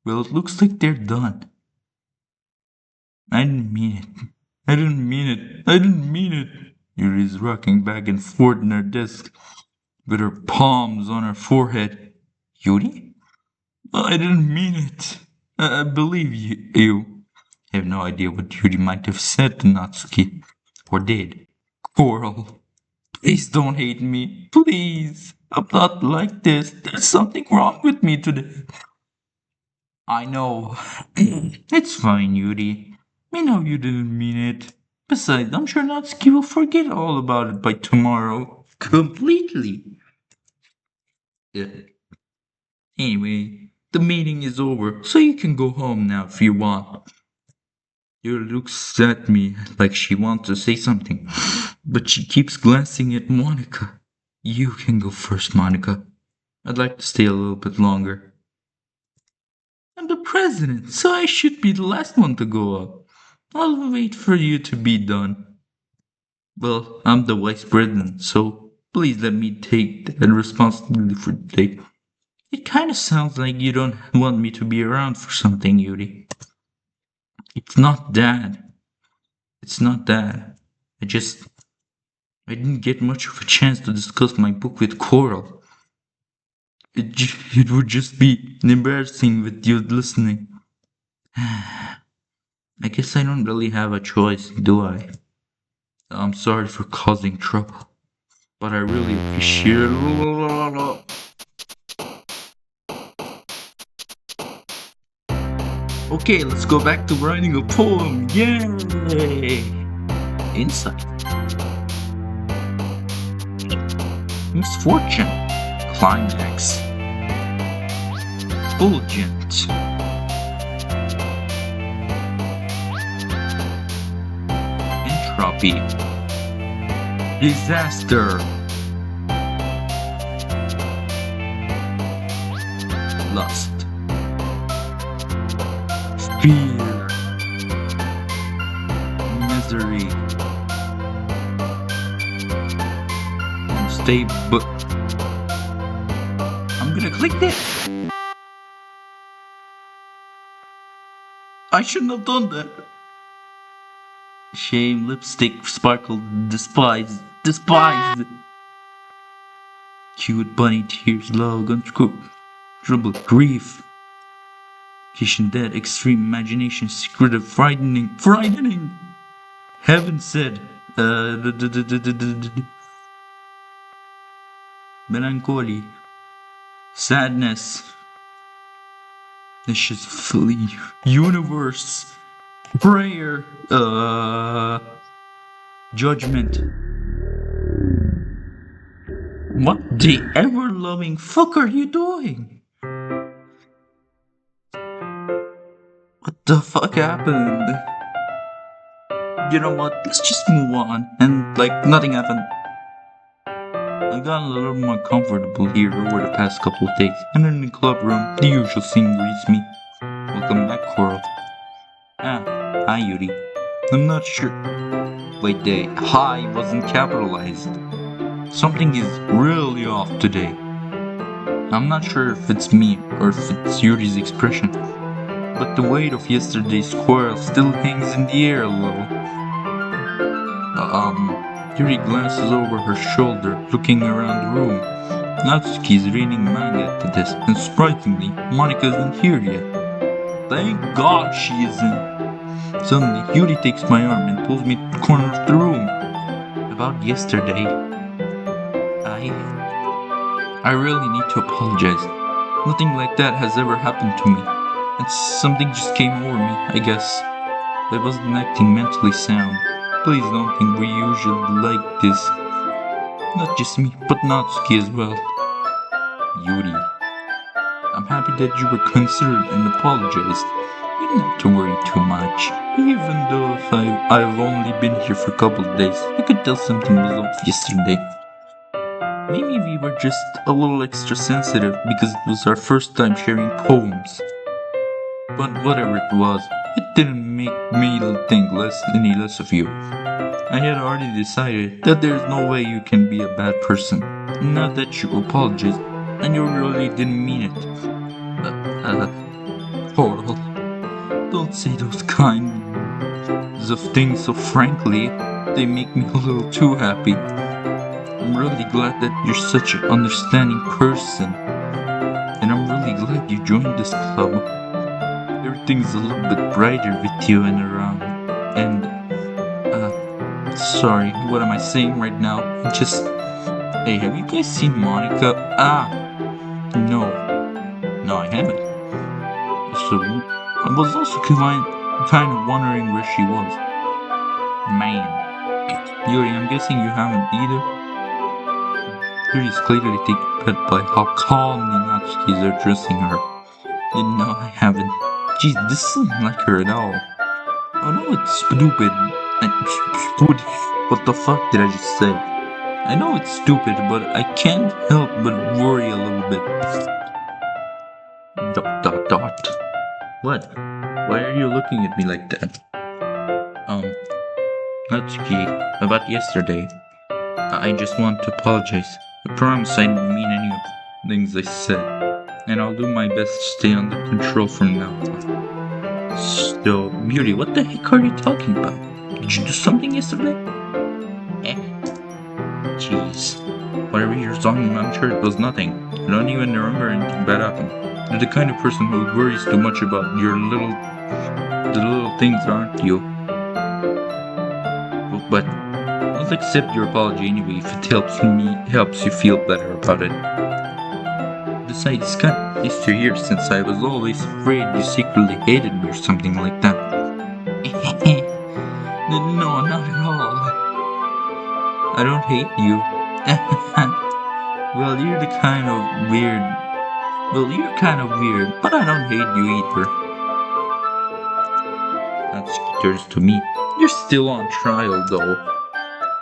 Well, it looks like they're done. I didn't mean it. I didn't mean it. I didn't mean it. Yuri is rocking back and forth in her desk with her palms on her forehead. Yuri? I didn't mean it. I believe you. I have no idea what Yuri might have said to Natsuki. Or did. Coral. Please don't hate me. Please. I'm not like this. There's something wrong with me today. I know. It's fine, Yuri. We know you didn't mean it. Besides, I'm sure Natsuki will forget all about it by tomorrow. Completely. Yeah. Anyway, the meeting is over, so you can go home now if you want. Yuri looks at me like she wants to say something, but she keeps glancing at Monica. You can go first, Monica. I'd like to stay a little bit longer. I'm the president, so I should be the last one to go up. I'll wait for you to be done. Well, I'm the vice president, so please let me take the responsibility for today. It kind of sounds like you don't want me to be around for something, Yuri. It's not that. It's not that. I didn't get much of a chance to discuss my book with Coral. It would just be embarrassing with you listening. I guess I don't really have a choice, do I? I'm sorry for causing trouble, but I really appreciate it. Okay, let's go back to writing a poem. Yay! Insight. Misfortune. Climax. Fulgent. Entropy. Disaster. Lust. Fear. Misery. Unstable. I'm gonna click this. I shouldn't have done that. Shame, lipstick, sparkle, despise. Cute bunny tears, love, trouble, grief. Kitchen dead, extreme imagination, secretive, frightening. Heaven said, melancholy, sadness, vicious flee, universe, prayer, judgment, What the ever-loving fuck are you doing? What the fuck happened? You know what? Let's just move on and like nothing happened. I've gotten a little more comfortable here over the past couple of days, and in the club room, the usual scene greets me. Welcome back, Coral. Ah, hi, Yuri. I'm not sure. Wait, the hi wasn't capitalized. Something is really off today. I'm not sure if it's me or if it's Yuri's expression, but the weight of yesterday's quarrel still hangs in the air a little. Yuri glances over her shoulder, looking around the room. Natsuki is reading manga at the desk, and surprisingly, Monica isn't here yet. Thank God she isn't. Suddenly, Yuri takes my arm and pulls me to the corner of the room. About yesterday, I really need to apologize. Nothing like that has ever happened to me. Something just came over me, I guess. I wasn't acting mentally sound. Please don't think we usually like this. Not just me, but Natsuki as well. Yuri, I'm happy that you were considerate and apologized. You didn't have to worry too much. Even though if I've only been here for a couple of days, I could tell something was off yesterday. Maybe we were just a little extra sensitive because it was our first time sharing poems. But whatever it was, it didn't make me think any less of you. I had already decided that there's no way you can be a bad person. Not that you apologized, and you really didn't mean it. Coral, don't say those kinds of things so frankly. They make me a little too happy. I'm really glad that you're such an understanding person. And I'm really glad you joined this club. Everything's a little bit brighter with you and around. And, sorry, what am I saying right now? Hey, have you guys seen Monica? No, I haven't. So, I was also kind of wondering where she was. Man. Yuri, I'm guessing you haven't either? Yuri is clearly taken back by how calmly Natsuki is addressing her. No, I haven't. Geez, this isn't like her at all. Oh no, it's stupid. What the fuck did I just say? I know it's stupid, but I can't help but worry a little bit. ... What? Why are you looking at me like that? Natsuki, about yesterday. I just want to apologize. I promise I didn't mean any of the things I said. And I'll do my best to stay under control from now on. So, Beauty, what the heck are you talking about? Did you do something yesterday? Jeez. Whatever you're talking about, I'm sure it was nothing. I don't even remember anything bad happened. You're the kind of person who worries too much about the little things, aren't you? But I'll accept your apology anyway if it helps you feel better about it. Besides, it's kind of nice to hear since I was always afraid you secretly hated me or something like that. No, not at all. I don't hate you. Well, you're kind of weird, but I don't hate you either. Natsuki turns to me. You're still on trial, though.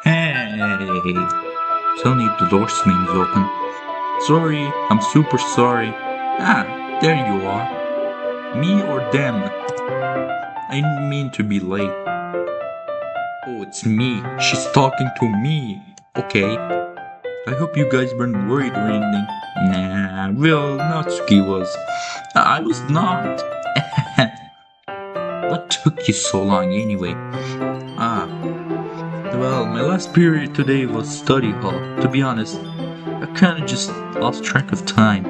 Hey! Suddenly the door swings open. Sorry, I'm super sorry. There you are. Me or them? I didn't mean to be late. Oh, it's me. She's talking to me. Okay. I hope you guys weren't worried or anything. Nah, well, Natsuki was. I was not. What took you so long anyway? Well, my last period today was study hall. To be honest, I kinda just lost track of time.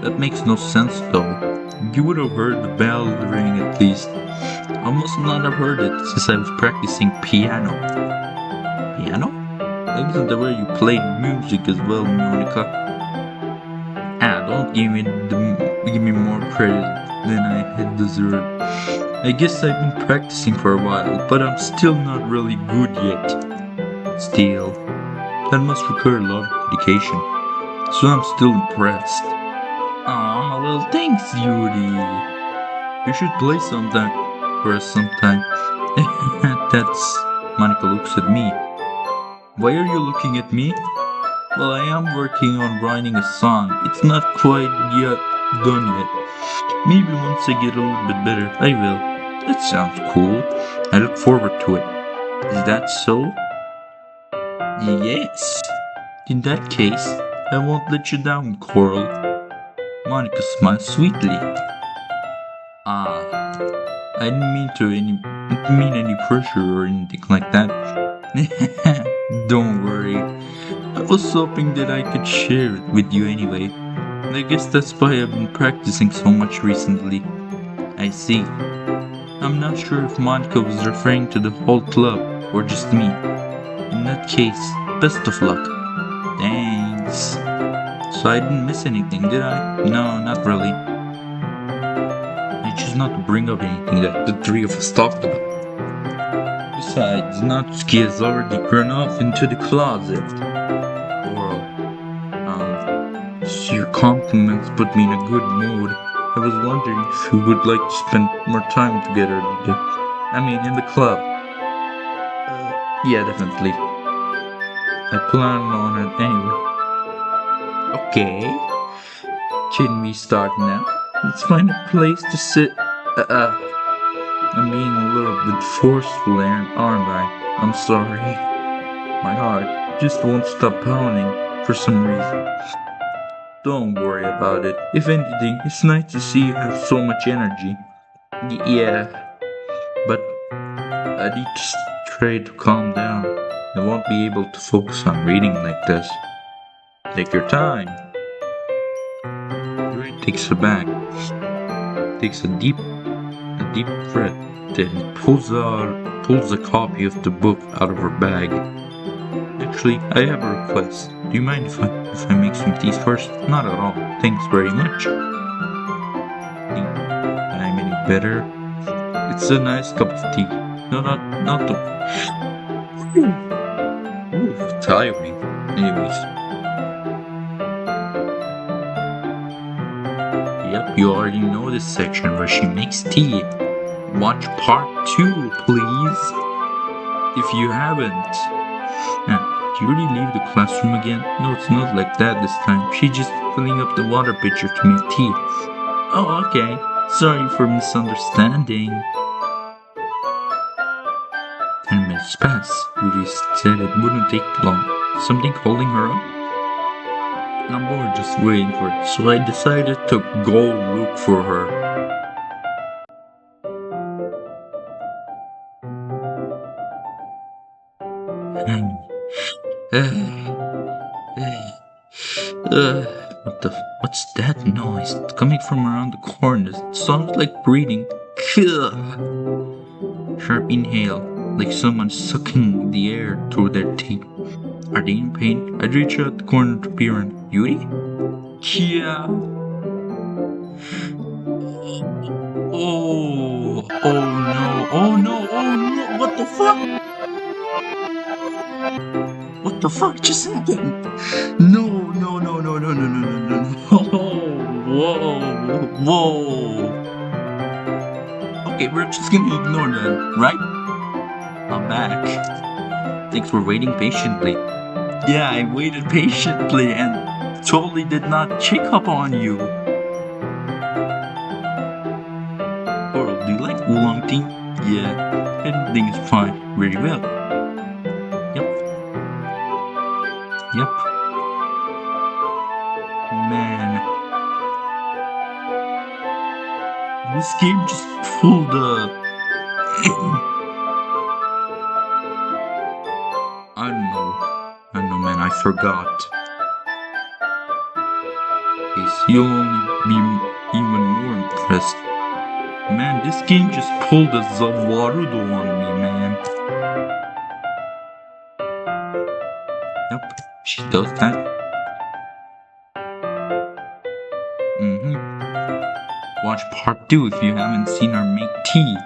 That makes no sense though. You would have heard the bell ring at least. I must not have heard it since I was practicing piano. Piano? That wasn't the way you played music as well, Monica. Don't give me more credit than I had deserved. I guess I've been practicing for a while, but I'm still not really good yet. Still, That must require a lot of dedication. So I'm still impressed. Aw, well thanks, Yuri. You should play sometime for us sometime. That's... Monica looks at me. Why are you looking at me? Well, I am working on writing a song. It's not quite yet done yet. Maybe once I get a little bit better, I will. That sounds cool. I look forward to it. Is that so? Yes. In that case, I won't let you down, Coral. Monica smiles sweetly. Ah, I didn't mean any pressure or anything like that. Don't worry. I was hoping that I could share it with you anyway. I guess that's why I've been practicing so much recently. I see. I'm not sure if Monica was referring to the whole club or just me. In that case, best of luck. Thanks. So I didn't miss anything, did I? No, not really. I choose not to bring up anything that the three of us talked about. Besides, Natsuki has already run off into the closet. Oral. Your compliments put me in a good mood. I was wondering if you would like to spend more time together. I mean, in the club. Yeah, definitely. I plan on it anyway. Okay. Can we start now? Let's find a place to sit. I'm being a little bit forceful, aren't I? I'm sorry. My heart just won't stop pounding for some reason. Don't worry about it. If anything, it's nice to see you have so much energy. Yeah, but I need to try to calm down. I won't be able to focus on reading like this. Take your time. Yuri takes a bag, takes a deep breath, then pulls a copy of the book out of her bag. Actually, I have a request. Do you mind if I make some tea first? Not at all. Thanks very much. Think I'm any better? It's a nice cup of tea. No, not the. Ooh, tiring. Anyways. Yep, you already know this section where she makes tea. Watch part 2, please. If you haven't. Did you really leave the classroom again? No, it's not like that this time. She's just filling up the water pitcher to make tea. Oh, okay. Sorry for misunderstanding. 10 minutes pass. Yuri said it wouldn't take long. Something holding her up? I'm bored just waiting for it, so I decided to go look for her. What's that noise? It's coming from around the corner. It sounds like breathing. Sharp inhale, like someone sucking the air through their teeth. Are they in pain? I'd reach out the corner to peer in. Yuri? Yeah. Oh no, oh no, oh no, what the fuck? What the fuck just happened? No, no, no, no, no, no, no, no, no. Whoa, whoa. Okay, we're just gonna ignore that, right? I'm back. Thanks for waiting patiently. Yeah, I waited patiently and totally did not check up on you. Oral, do you like oolong tea? Yeah, everything is fine. Very well. Yep. Man. This game just pulled up. I don't know, man, I forgot. You'll only be even more impressed. Man, this game just pulled a Zavarudo on me, man. Yep, she does that. Watch part 2 if you haven't seen her make tea.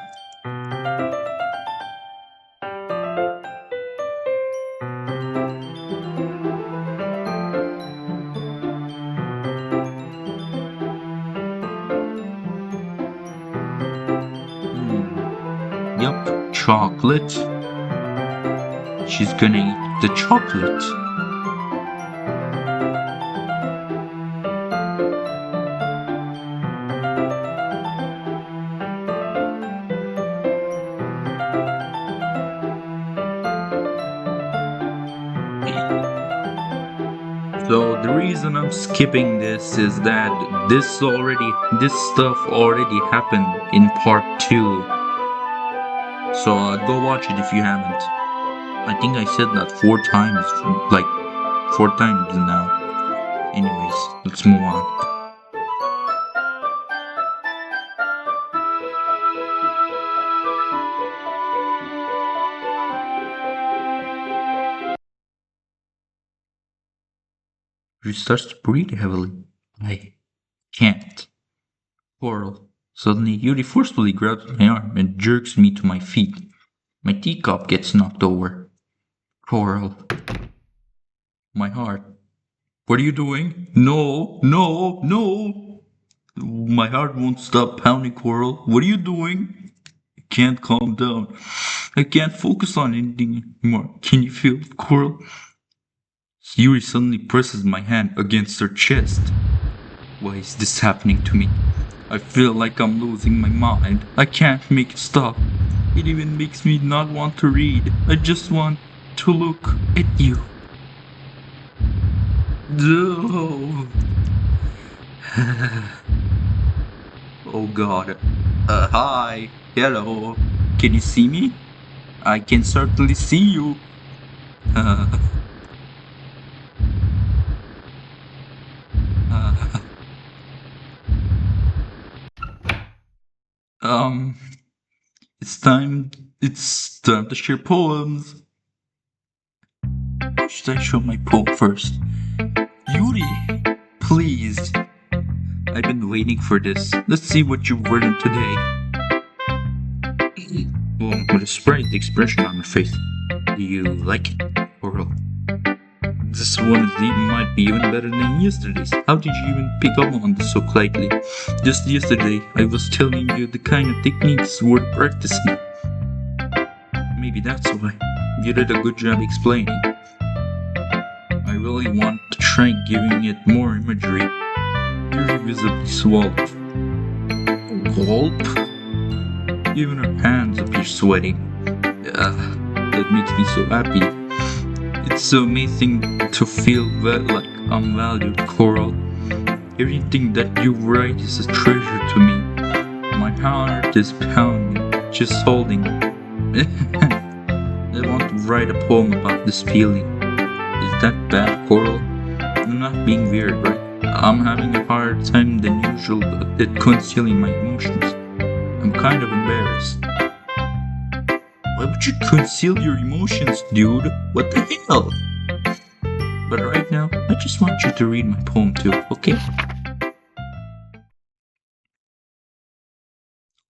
Yup, chocolate. She's gonna eat the chocolate. So the reason I'm skipping this is that this stuff already happened in part 2. So go watch it if you haven't. I think I said that 4 times, like 4 times now. Anyways, let's move on. She starts to breathe heavily. I can't. Coral. Suddenly, Yuri forcefully grabs my arm and jerks me to my feet. My teacup gets knocked over. Coral. My heart. What are you doing? No, no, no! My heart won't stop pounding, Coral. What are you doing? I can't calm down. I can't focus on anything anymore. Can you feel it, Coral? Yuri suddenly presses my hand against her chest. Why is this happening to me? I feel like I'm losing my mind. I can't make it stop. It even makes me not want to read. I just want to look at you. No. Oh god. Hi. Hello. Can you see me? I can certainly see you. Uh, uh, um, it's time. It's time to share poems. Or should I show my poem first? Yuri, please. I've been waiting for this. Let's see what you've written today. Well, with a surprised expression on her face. Do you like it, Coral? This one might be even better than yesterday's. How did you even pick up on this so quietly? Just yesterday, I was telling you the kind of techniques worth practicing. Maybe that's why. You did a good job explaining. I really want to try giving it more imagery. You're visibly swallowed. Gulp? Even her hands appear sweaty. That makes me so happy. It's so amazing to feel like I'm valued, Coral. Everything that you write is a treasure to me. My heart is pounding, just holding it. I want to write a poem about this feeling. Is that bad, Coral? I'm not being weird, right? I'm having a harder time than usual at concealing my emotions. I'm kind of embarrassed. Why would you conceal your emotions, dude? What the hell? But right now, I just want you to read my poem too, okay?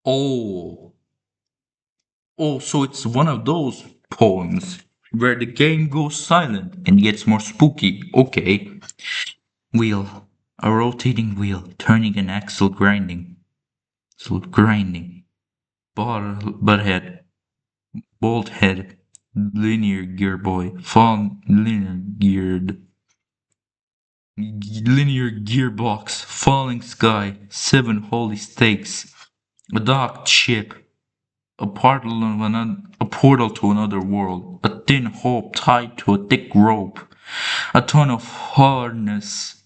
Oh. Oh, so it's one of those poems where the game goes silent and gets more spooky. Okay. Wheel. A rotating wheel, turning an axle grinding. So grinding. Butt head. Bolt head. Linear gear boy. Fall linear geared. Linear gearbox. Falling sky. 7 holy stakes. A docked ship. A portal to another world. A thin hope tied to a thick rope. A ton of harness.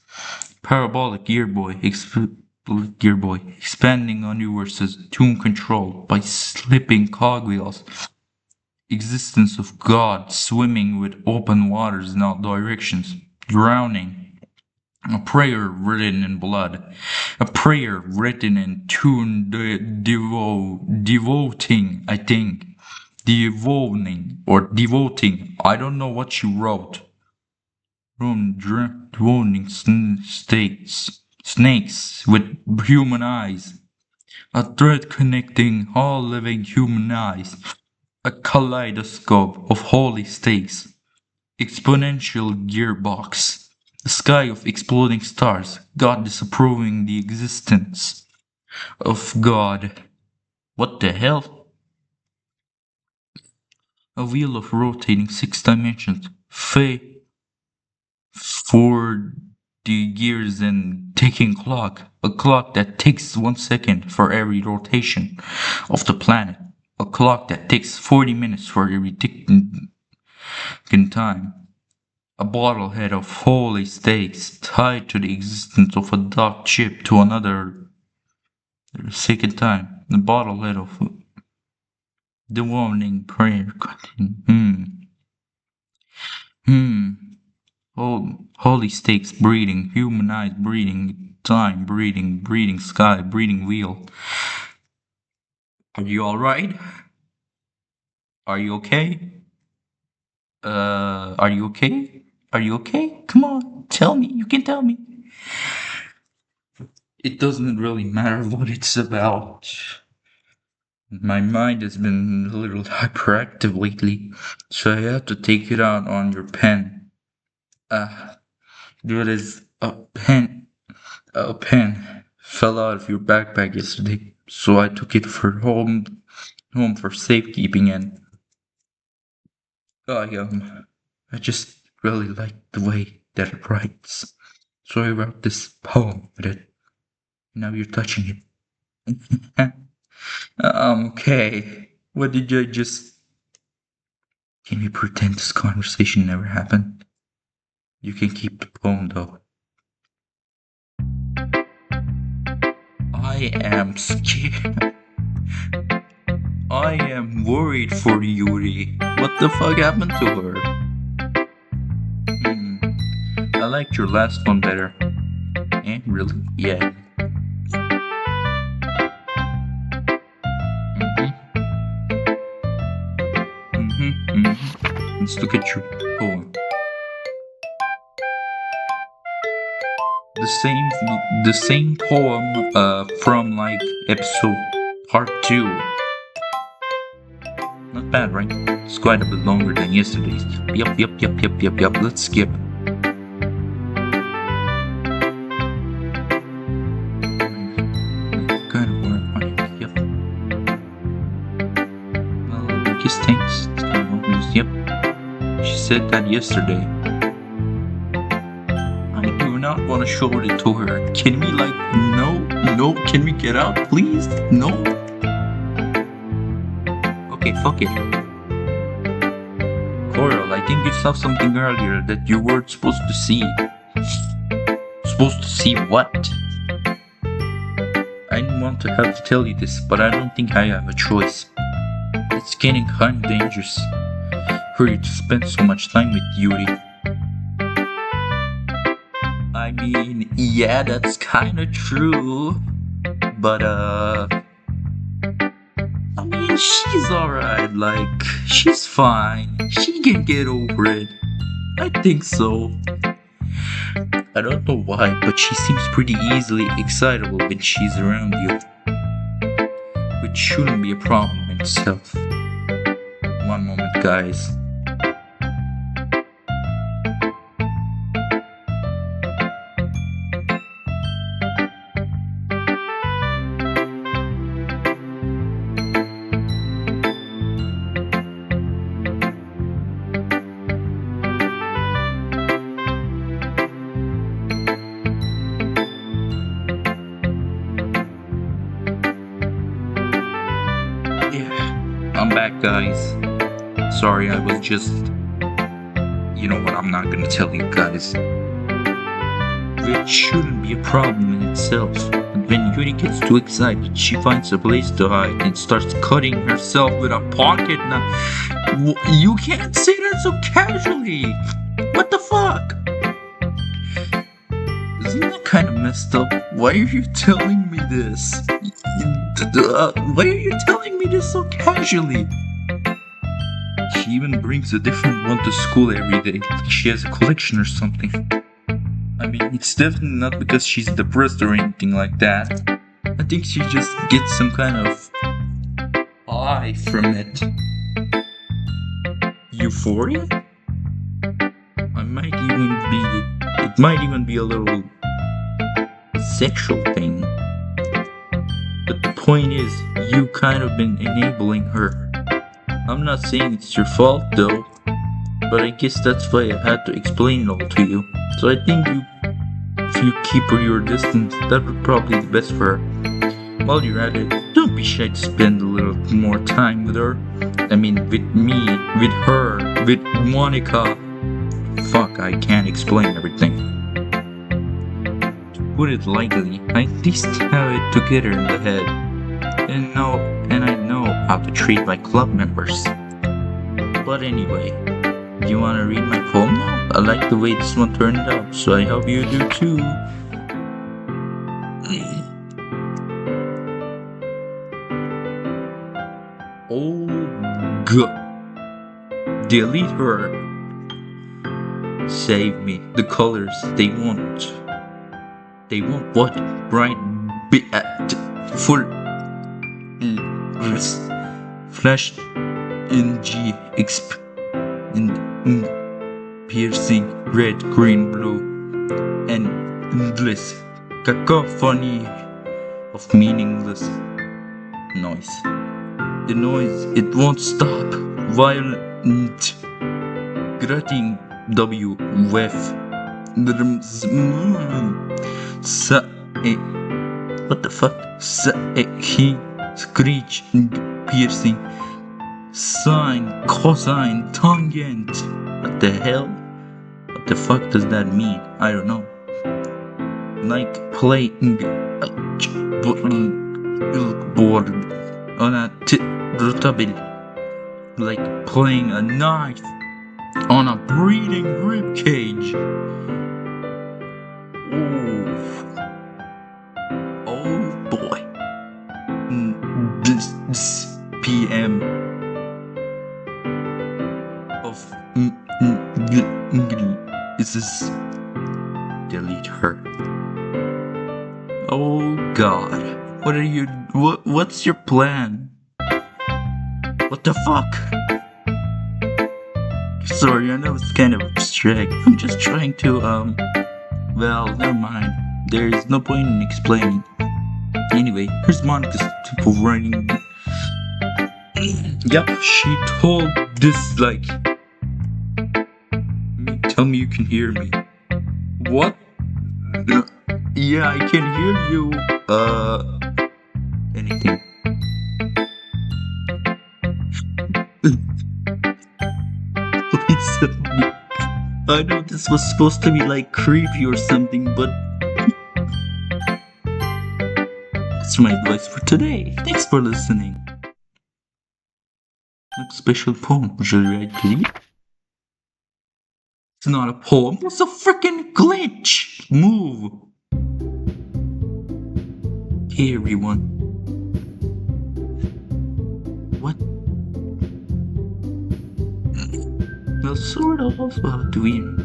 Parabolic gearboy, expanding universes, tune control by slipping cogwheels. Existence of God swimming with open waters in all directions, drowning. A prayer written in blood. A prayer written in tune devoting, I think. Devoting. I don't know what she wrote. Droning snakes with human eyes. A thread connecting all living human eyes. A kaleidoscope of holy stakes. Exponential gearbox. The sky of exploding stars. God disapproving the existence of God. What the hell? A wheel of rotating 6 dimensions. For the years and ticking clock. A clock that ticks 1 second for every rotation of the planet. A clock that takes 40 minutes for every ticking time. A bottlehead of holy stakes tied to the existence of a docked ship to another second time. The bottlehead of the warning prayer. Hmm. Holy stakes breeding, human eyes breeding, time breeding sky, breeding wheel. Are you alright? Are you okay? Are you okay? Are you okay? Come on, tell me. You can tell me. It doesn't really matter what it's about. My mind has been a little hyperactive lately, so I have to take it out on your pen. There is a pen. A pen fell out of your backpack yesterday, so I took it for home for safekeeping, and I just really like the way that it writes, so I wrote this poem with it. Now you're touching it. Okay. What did I just? Can you pretend this conversation never happened? You can keep the poem though. I am scared. I am worried for Yuri. What the fuck happened to her? I liked your last one better. Eh, really? Yeah. Let's look at your poem. The same poem from like episode part 2. Not bad, right? It's quite a bit longer than yesterday's. Yep. Let's skip. Kind of horrifying. Yep. Well, Lucas thinks it's kind of obvious. Yep. She said that yesterday. I do not want to show it to her. Can we no, can we get out, please? No? Okay, fuck it. Coral, I think you saw something earlier that you weren't supposed to see. Supposed to see what? I didn't want to have to tell you this, but I don't think I have a choice. It's getting kinda dangerous for you to spend so much time with Yuri. I mean, yeah, that's kinda true. But, I mean, she's alright, like, she's fine. She can get over it. I think so. I don't know why, but she seems pretty easily excitable when she's around you. Which shouldn't be a problem in itself. One moment, guys. I'm back, guys. Sorry, I was just... You know what, I'm not gonna tell you guys. Which shouldn't be a problem in itself. But when Yuri gets too excited, she finds a place to hide and starts cutting herself with a pocket knife. You can't say that so casually! What the fuck? Isn't that kind of messed up? Why are you telling me this? Why are you telling me this so casually? She even brings a different one to school every day, like she has a collection or something. I mean, it's definitely not because she's depressed or anything like that. I think she just gets some kind of high from it. Euphoria? It might even be a little sexual thing. But the point is, you kind of been enabling her. I'm not saying it's your fault though, but I guess that's why I had to explain it all to you. So I think if you keep her your distance, that would probably be best for her. While you're at it, don't be shy to spend a little more time with her. I mean, with me, with her, with Monica. Fuck, I can't explain everything. To put it lightly, I at least have it together in the head. And I know how to treat my club members. But anyway, do you want to read my poem now? I like the way this one turned out, so I hope you do too. Oh god. Delete her. Save me. The colors they want. They want what? Bright full flash NG exp in piercing red, green, blue, and endless cacophony of meaningless noise. The noise, it won't stop. Violent, gratting W wef. What the fuck? He screech, piercing, sine, cosine, tangent. What the hell? What the fuck does that mean? I don't know. Like playing board on a rotable, like playing a knife on a breathing rib cage. Oh boy. This PM of this is delete her. Oh god. What are you what's your plan? What the fuck? Sorry, I know it's kind of abstract. I'm just trying to well, never mind. There is no point in explaining. Anyway, here's Monica's tip of writing. Yep, she told this like tell me you can hear me. What? Yeah, I can hear you. Anything. Please help me. I know this was supposed to be like creepy or something, but that's my advice for today. Thanks for listening. Next special poem. Would you like to read? It's not a poem. It's a freaking glitch. Move. Hey everyone. What? Well, sort of doing.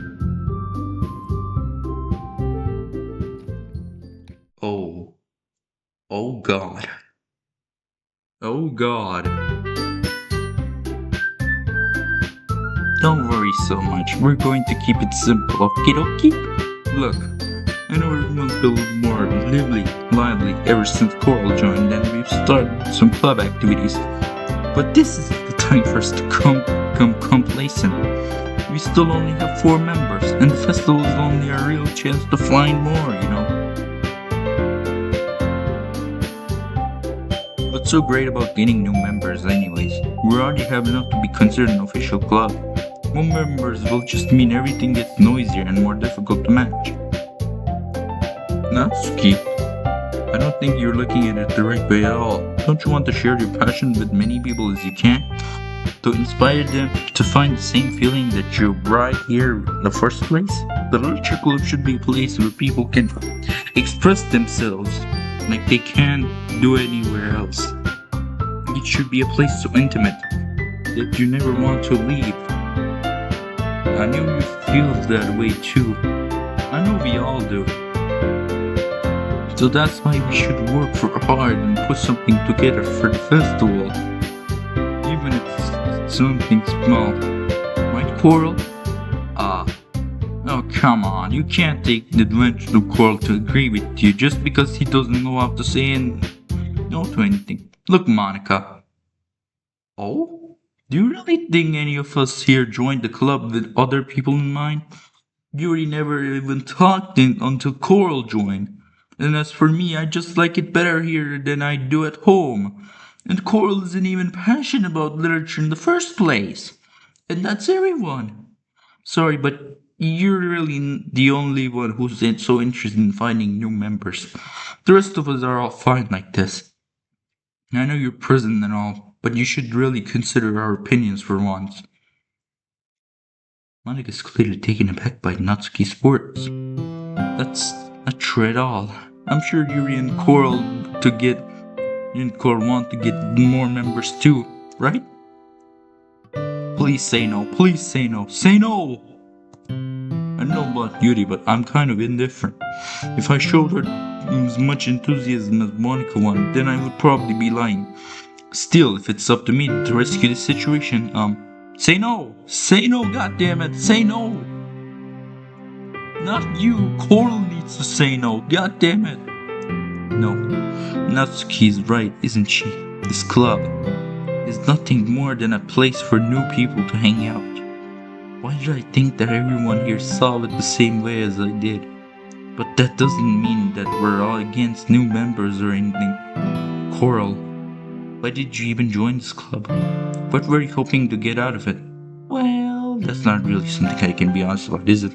Oh god. Oh god. Don't worry so much. We're going to keep it simple. Okie dokie? Look, I know everyone's been a little more lively ever since Coral joined, and we've started some club activities. But this is the time for us to become complacent. We still only have 4 members, and the festival is only a real chance to find more, you know. What's so great about getting new members anyways? We already have enough to be considered an official club. More members will just mean everything gets noisier and more difficult to manage. Natsuki, I don't think you're looking at it the right way at all. Don't you want to share your passion with many people as you can? To inspire them to find the same feeling that you brought here in the first place? The literature club should be a place where people can express themselves like they can't do anywhere else. It should be a place so intimate that you never want to leave. I know you feel that way too. I know we all do. So that's why we should work hard and put something together for the festival. Even if it's something small. Right, Coral? Oh, come on. You can't take the advantage of Coral to agree with you just because he doesn't know how to say no to anything. Look, Monica. Oh? Do you really think any of us here joined the club with other people in mind? Yuri never even talked until Coral joined. And as for me, I just like it better here than I do at home. And Coral isn't even passionate about literature in the first place. And that's everyone. Sorry, but you're really the only one who's so interested in finding new members. The rest of us are all fine like this. I know you're prison and all, but you should really consider our opinions for once. Monika's clearly taken aback by Natsuki's words. That's not true at all. I'm sure Yuri and Coral want to get more members too, right? Please say no, please say no, say no! I know about Yuri, but I'm kind of indifferent. If I showed her as much enthusiasm as Monica wanted, then I would probably be lying. Still, if it's up to me to rescue the situation, say no! Say no, goddammit, say no! Not you, Coral needs to say no, goddammit! No, Natsuki's right, isn't she? This club is nothing more than a place for new people to hang out. Why did I think that everyone here saw it the same way as I did? But that doesn't mean that we're all against new members or anything. Coral, why did you even join this club? What were you hoping to get out of it? Well, that's not really something I can be honest about, is it?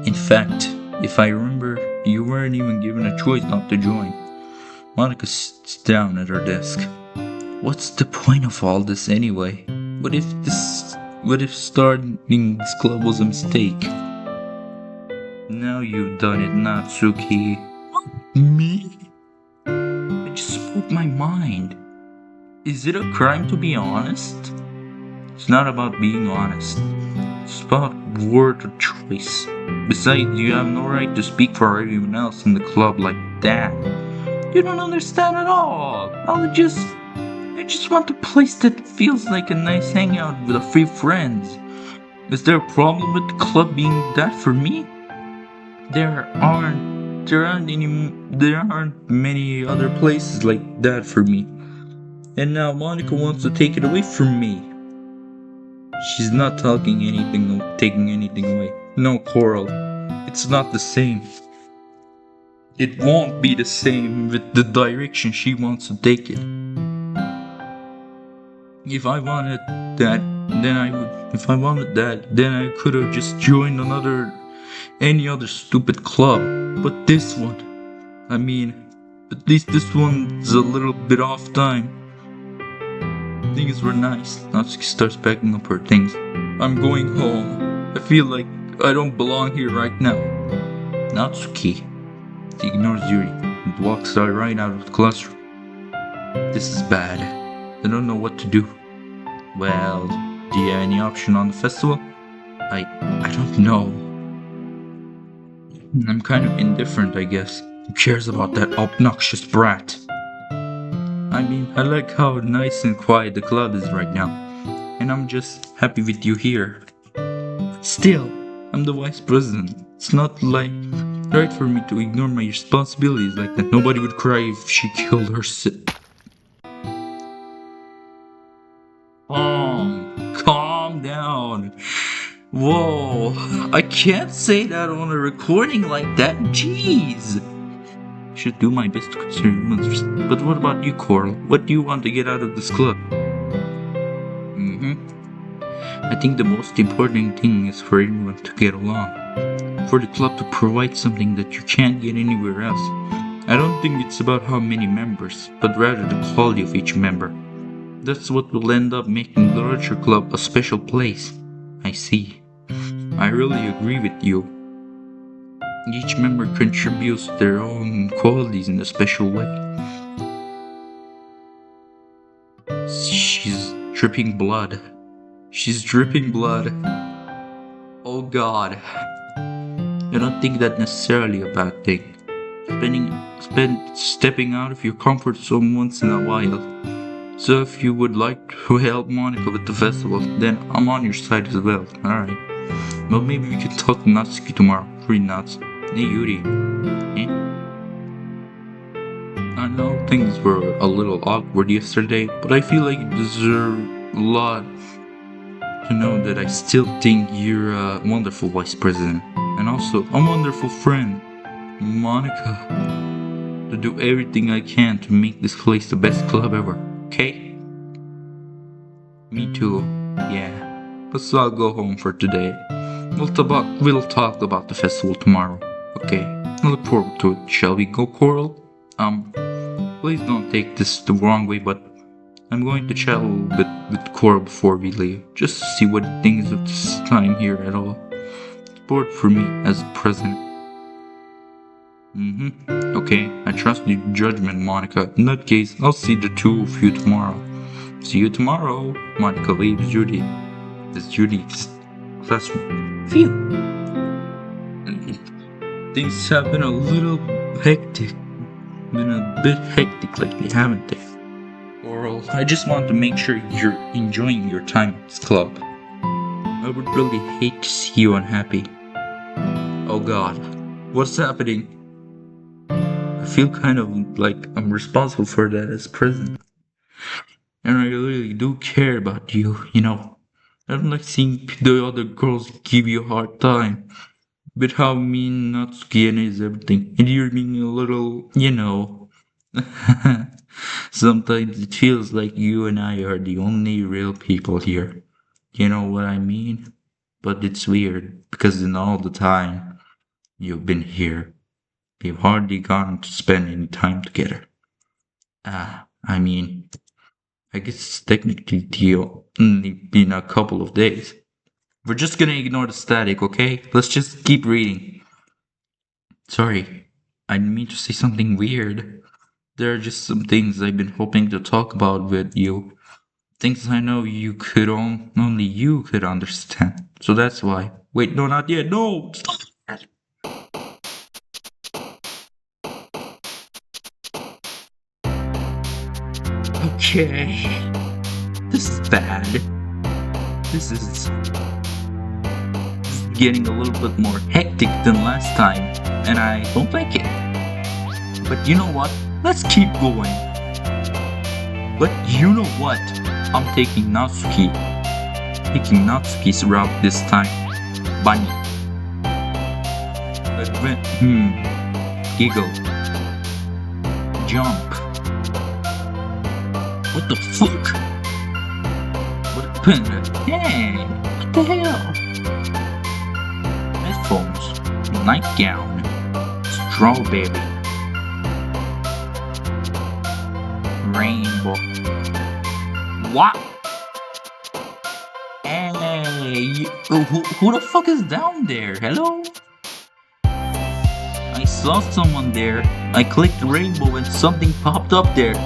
In fact, if I remember, you weren't even given a choice not to join. Monica sits down at her desk. What's the point of all this anyway? What if starting this club was a mistake? Now you've done it, Natsuki. Me? I just spoke my mind. Is it a crime to be honest? It's not about being honest. It's about word or choice. Besides, you have no right to speak for everyone else in the club like that. You don't understand at all. I just want a place that feels like a nice hangout with a few friends. Is there a problem with the club being that for me? There aren't many other places like that for me. And now Monica wants to take it away from me. She's not taking anything away. No, Coral. It's not the same. It won't be the same with the direction she wants to take it. If I wanted that, then I could have just joined any other stupid club. But this one, at least this one's a little bit off time. Things were nice. Natsuki starts packing up her things. I'm going home. I feel like I don't belong here right now. Natsuki. She ignores Yuri and walks right out of the classroom. This is bad. I don't know what to do. Well, do you have any option on the festival? I don't know. I'm kind of indifferent, I guess. Who cares about that obnoxious brat? I like how nice and quiet the club is right now. And I'm just happy with you here. Still, I'm the vice president. It's not like right for me to ignore my responsibilities like that. Nobody would cry if she killed her Calm down. Whoa, I can't say that on a recording like that. Jeez. I should do my best to consider monsters. But what about you, Coral? What do you want to get out of this club? I think the most important thing is for everyone to get along. For the club to provide something that you can't get anywhere else. I don't think it's about how many members, but rather the quality of each member. That's what will end up making the literature club a special place. I see. I really agree with you. Each member contributes their own qualities in a special way. She's dripping blood. She's dripping blood. Oh God. I don't think that's necessarily a bad thing. Stepping out of your comfort zone once in a while. So if you would like to help Monica with the festival, then I'm on your side as well. Alright. Well, maybe we can talk to Natsuki tomorrow. Free nuts. Hey Yuri. Eh? I know things were a little awkward yesterday, but I feel like you deserve a lot to know that I still think you're a wonderful vice president and also a wonderful friend, Monica, to do everything I can to make this place the best club ever, okay? Me too, yeah. But so I'll go home for today. We'll talk about the festival tomorrow, okay? I look forward to it. Shall we go, Coral? Please don't take this the wrong way, but I'm going to chat a little bit with Coral before we leave, just to see what he thinks of this time here at all. It's bored for me as president. Okay, I trust your judgment, Monica. In that case, I'll see the two of you tomorrow. See you tomorrow. Monica leaves Judy. This Judy's classroom. Phew. Things have been a little hectic. Been a bit hectic lately, haven't they? Oral, I just want to make sure you're enjoying your time at this club. I would really hate to see you unhappy. Oh god, what's happening? I feel kind of like I'm responsible for that as president. And I really do care about you, you know. I don't like seeing the other girls give you a hard time. But how mean Natsuki is everything. And you're being a little, you know. Sometimes it feels like you and I are the only real people here. You know what I mean? But it's weird, because in all the time you've been here, we've hardly gotten to spend any time together. I mean, I guess it's technically only been a couple of days. We're just gonna ignore the static, okay? Let's just keep reading. Sorry, I didn't mean to say something weird. There are just some things I've been hoping to talk about with you. Things I know you could only you could understand. So that's why. Wait, no, not yet. No! Stop! Okay. This is bad. This is getting a little bit more hectic than last time, and I don't like it. But you know what? Let's keep going. But you know what? I'm taking Natsuki. Taking Natsuki's route this time. Bunny. Giggle. Jump. What the fuck? What happened? Hey! What the hell? Headphones. Nightgown. Strawberry. Rainbow. What? Hey, who the fuck is down there? Hello? I saw someone there. I clicked rainbow and something popped up there.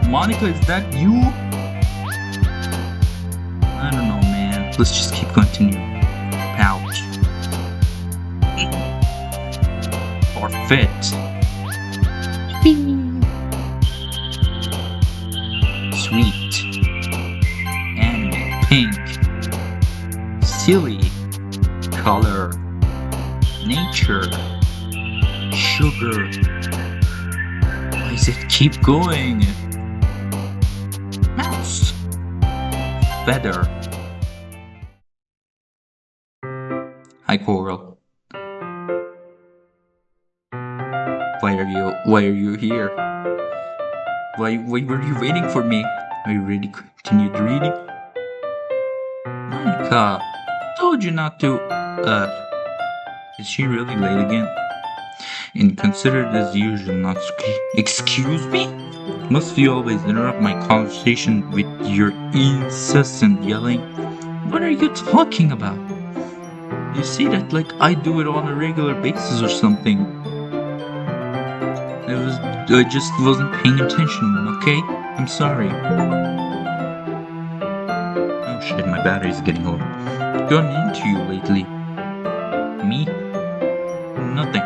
Monica, is that you? I don't know, man. Let's just keep continuing. Pouch. Parfait. Sweet. And pink. Silly. Color. Nature. Sugar. Why does it keep going? Mouse. Feather. Hi, Coral. Why are you here? Why were you waiting for me? Are you ready to continue the reading? Monica, told you not to, is she really late again? And considered as usual, Natsuki. Excuse me? Must you always interrupt my conversation with your incessant yelling? What are you talking about? You see that like I do it on a regular basis or something. I just wasn't paying attention, okay? I'm sorry. Oh shit, my battery's getting low. What's gone into you lately? Me? Nothing.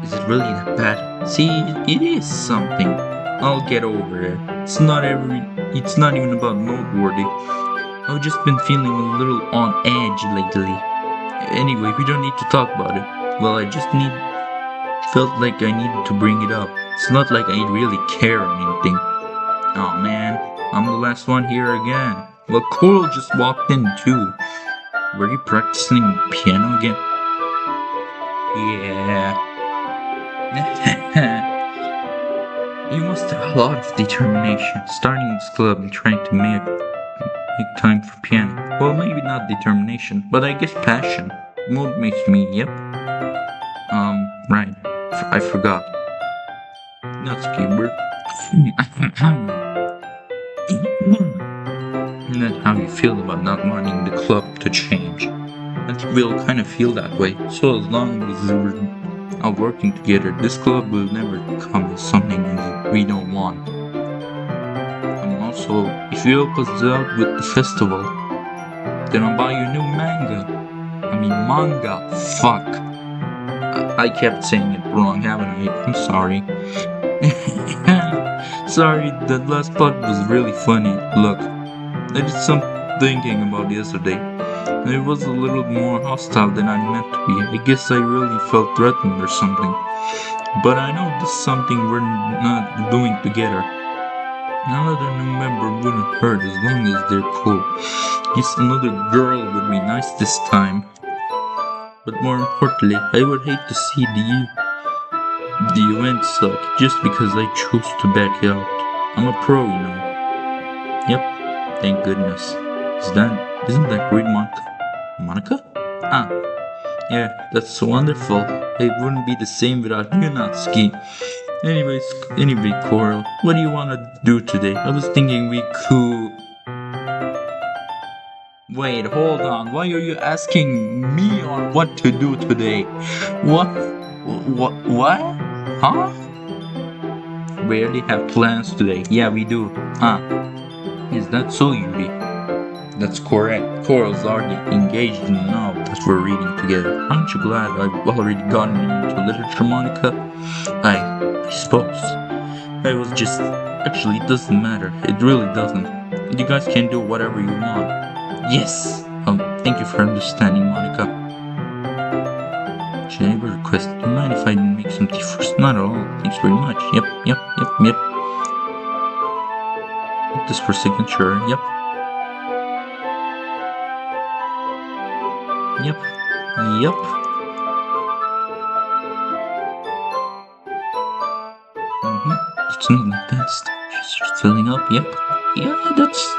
Is it really that bad? See, it is something. I'll get over it. It's not even about noteworthy. I've just been feeling a little on edge lately. Anyway, we don't need to talk about it. Well, I just felt like I needed to bring it up. It's not like I really care or anything. Oh man, I'm the last one here again. Well, Coral just walked in too. Were you practicing piano again? Yeah. You must have a lot of determination, starting this club and trying to make time for piano. Well, maybe not determination, but I guess passion. Motivates me, yep. Right. I forgot. That's keyboard. And then how you feel about not wanting the club to change. And we'll kind of feel that way. So as long as we're all working together, this club will never become something we don't want. And also, if you help us out with the festival, then I'll buy you a new manga. Fuck. I kept saying it wrong, haven't I? I'm sorry. Sorry, that last part was really funny. Look, I did some thinking about yesterday. It was a little more hostile than I meant to be. I guess I really felt threatened or something. But I know this is something we're not doing together. Another new member wouldn't hurt as long as they're cool. Yes, another girl would be nice this time. But more importantly, I would hate to see the event suck just because I chose to back out. I'm a pro, you know. Yep, thank goodness. Isn't that great, Monica? Monica? Ah, yeah, that's wonderful. It wouldn't be the same without you, Natsuki. Anyway, Coral, what do you want to do today? I was thinking we could. Wait, hold on. Why are you asking me on what to do today? What? What? Huh? We already have plans today. Yeah, we do. Huh? Is that so, Yuri? That's correct. Coral's already engaged in a novel that we're reading together. Aren't you glad I've already gotten into literature, Monica? I suppose. I was just. Actually, it doesn't matter. It really doesn't. You guys can do whatever you want. Yes! Thank you for understanding, Monica. Should I have a request? Do you mind if I make some tea first? Not at all. Thanks very much. Yep. This for signature. Yep. It's not like that. Just filling up. Yep. Yeah, that's,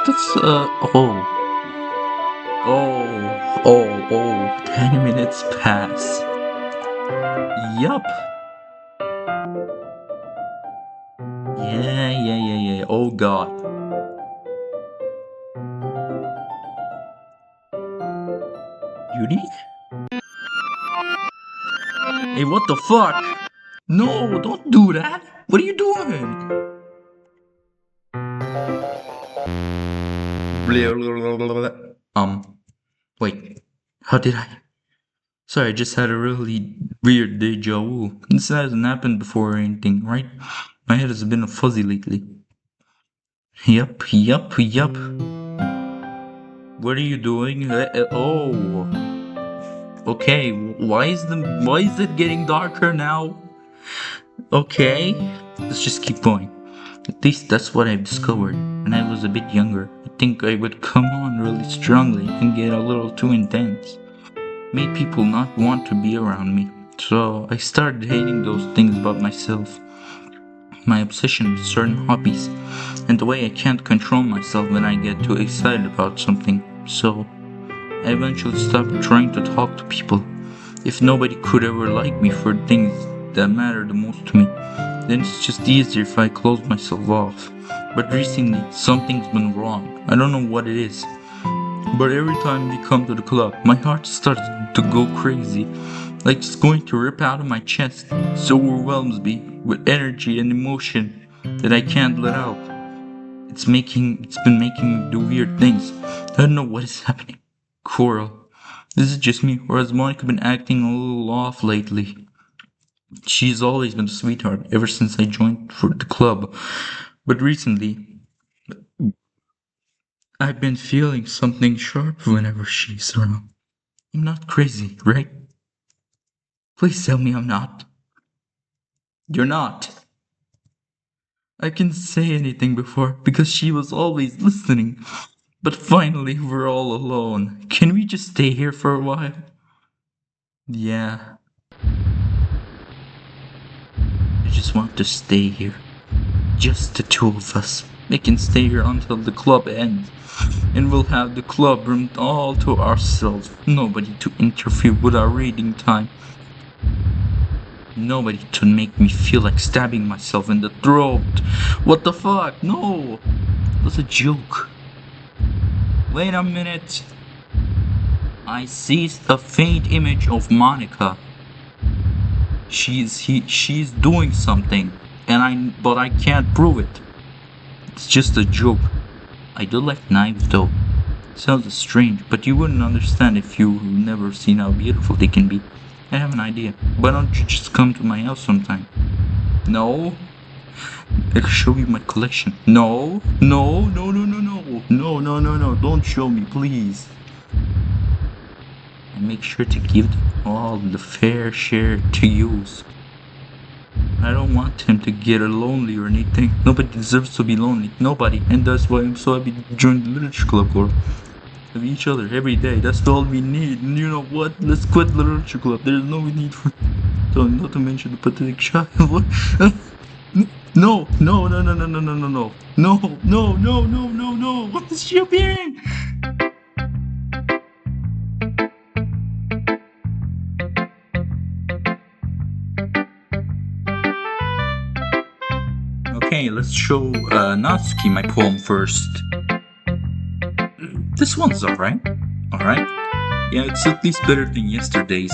oh, 10 minutes pass. Yup. Yeah. Oh god. Yuri? Hey, what the fuck? No, don't do that. What are you doing? Wait. How did I? Sorry, I just had a really weird deja vu. This hasn't happened before or anything, right? My head has been fuzzy lately. Yup. What are you doing? Oh. Okay, why is it getting darker now? Okay, let's just keep going. At least that's what I've discovered. When I was a bit younger, I think I would come on really strongly and get a little too intense. Made people not want to be around me. So I started hating those things about myself. My obsession with certain hobbies, and the way I can't control myself when I get too excited about something. So I eventually stopped trying to talk to people. If nobody could ever like me for things that matter the most to me, then it's just easier if I close myself off. But recently, something's been wrong. I don't know what it is. But every time we come to the club, my heart starts to go crazy. Like it's going to rip out of my chest. It so overwhelms me with energy and emotion that I can't let out. It's been making me do weird things. I don't know what is happening. Coral, this is just me, or has Monica been acting a little off lately? She's always been a sweetheart ever since I joined for the club. But recently, I've been feeling something sharp whenever she's around. I'm not crazy, right? Please tell me I'm not. You're not. I can say anything before because she was always listening. But finally, we're all alone. Can we just stay here for a while? Yeah, I just want to stay here. Just the two of us. We can stay here until the club ends. And we'll have the club room all to ourselves. Nobody to interfere with our reading time. Nobody to make me feel like stabbing myself in the throat. What the fuck? No! It was a joke. Wait a minute. I seized a faint image of Monica. She's doing something, but I can't prove it. It's just a joke. I do like knives though. Sounds strange, but you wouldn't understand if you never seen how beautiful they can be. I have an idea. Why don't you just come to my house sometime? No. I can show you my collection. No. No. No. No. No. No. No. No. No. No. Don't show me, please. And make sure to give them all the fair share to use. I don't want him to get lonely or anything. Nobody deserves to be lonely. Nobody. And that's why I'm so happy to join the literature club or of each other every day. That's all we need. And you know what? Let's quit the literature club. There's no need for not to mention the pathetic child. What? No, no, no, no, no, no, no, no, no. No, no, no, no, no, no. What is she appearing? Okay, let's show Natsuki my poem first. This one's alright. Alright? Yeah, it's at least better than yesterday's.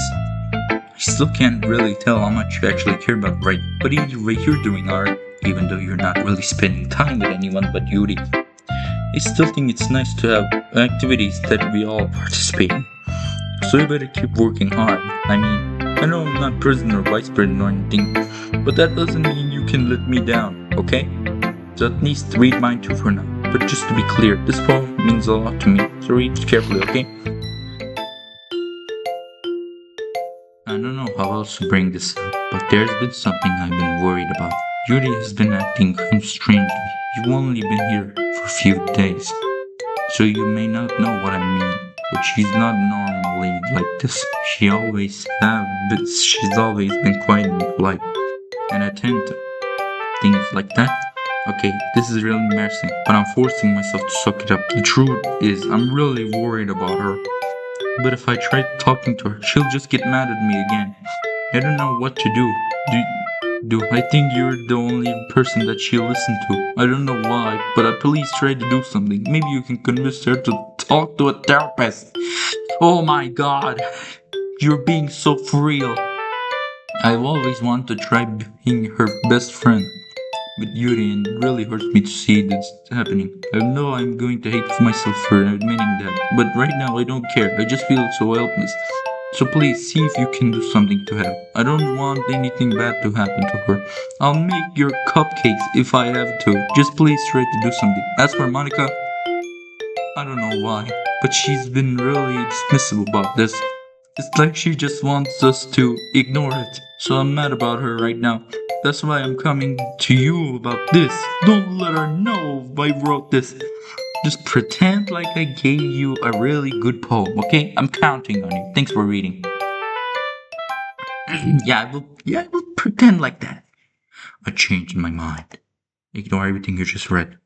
I still can't really tell how much you actually care about writing, but either way, you're doing art, even though you're not really spending time with anyone but Yuri. I still think it's nice to have activities that we all participate in. So you better keep working hard. I mean, I know I'm not president or vice president or anything, but that doesn't mean you can let me down, okay? So at least read mine too for now. But just to be clear, this poem means a lot to me, so read it carefully, okay? I don't know how else to bring this up, but there's been something I've been worried about. Yuri has been acting kind of strangely. You've only been here for a few days, so you may not know what I mean. But she's not normally like this. She's always been quiet and polite and attentive. Things like that. Okay, this is really embarrassing, but I'm forcing myself to suck it up. The truth is, I'm really worried about her. But if I try talking to her, she'll just get mad at me again. I don't know what to do. I think you're the only person that she'll listen to. I don't know why, but please try to do something. Maybe you can convince her to talk to a therapist. Oh my god, you're being so for real. I've always wanted to try being her best friend with Yuri, and it really hurts me to see this happening. I know I'm going to hate myself for admitting that, but right now I don't care. I just feel so helpless. So please see if you can do something to help. I don't want anything bad to happen to her. I'll make your cupcakes if I have to. Just please try to do something. As for Monica, I don't know why, but she's been really dismissive about this. It's like she just wants us to ignore it. So I'm mad about her right now. That's why I'm coming to you about this. Don't let her know I wrote this. Just pretend like I gave you a really good poem, okay? I'm counting on you. Thanks for reading. I will pretend like that. I changed my mind. Ignore everything you just read.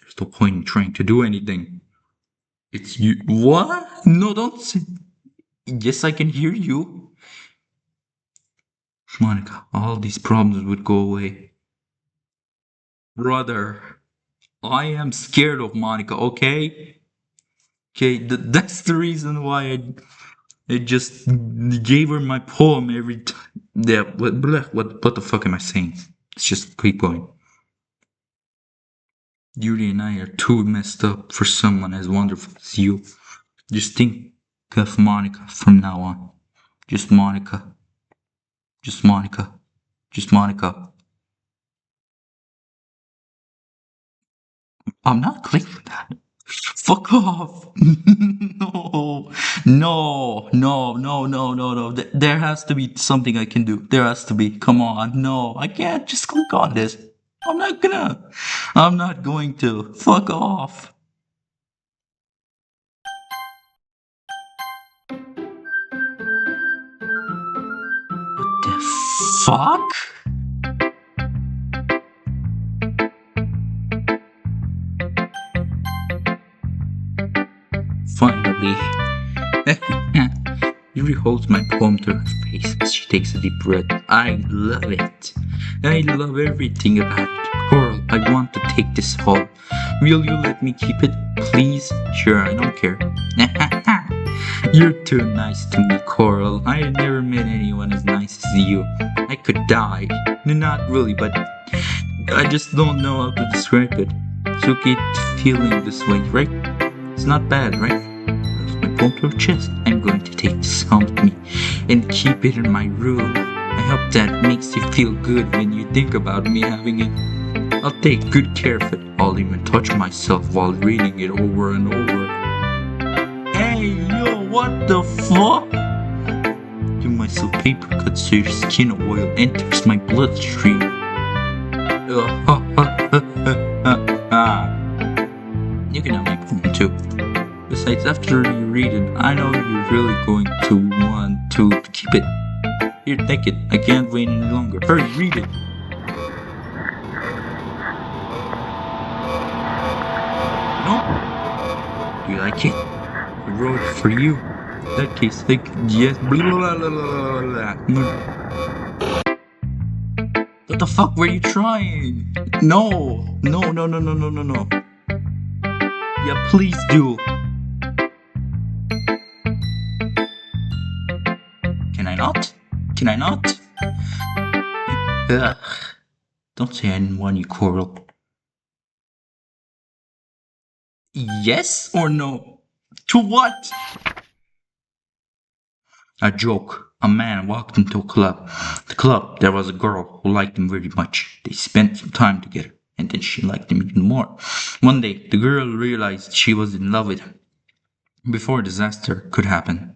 There's no point in trying to do anything. It's you. What? No, don't say. Yes, I can hear you. Monica, all these problems would go away. Brother, I am scared of Monica, okay? Okay, that's the reason why I just gave her my poem every time. Yeah, what the fuck am I saying? Let's just keep going. Yuri and I are too messed up for someone as wonderful as you. Just think of Monica from now on. Just Monica. Just Monica. Just Monica. I'm not clicking that. Fuck off. No. No. No. No. No. No. No. There has to be something I can do. There has to be. Come on. No. I can't just click on this. I'm not gonna. I'm not going to. Fuck off. What the fuck? Finally. Yuri holds my palm to her face as she takes a deep breath. I love it. I love everything about it. Coral, I want to take this home. Will you let me keep it, please? Sure, I don't care. You're too nice to me, Coral. I have never met anyone as nice as you. I could die. No, not really, but I just don't know how to describe it. So get feeling this way, right? It's not bad, right? My palm to her chest. I'm going to take this home with me and keep it in my room. I hope that makes you feel good when you think about me having it. I'll take good care of it. I'll even touch myself while reading it over and over. Hey, yo, what the fuck? Give myself paper cuts so your skin oil enters my bloodstream. You can have my phone too. Besides, after you read it, I know you're really going to want to keep it. Here, take it. I can't wait any longer. Hurry, read it. No? Do you like it? I wrote it for you. In that case, like, yes. Blah, blah, blah, blah, blah. What the fuck were you trying? No. No. Yeah, please do. Can I not? Ugh. Don't say I didn't want you, Coral. Yes or no? To what? A joke. A man walked into a club. The club, there was a girl who liked him very much. They spent some time together, and then she liked him even more. One day, the girl realized she was in love with him. Before disaster could happen,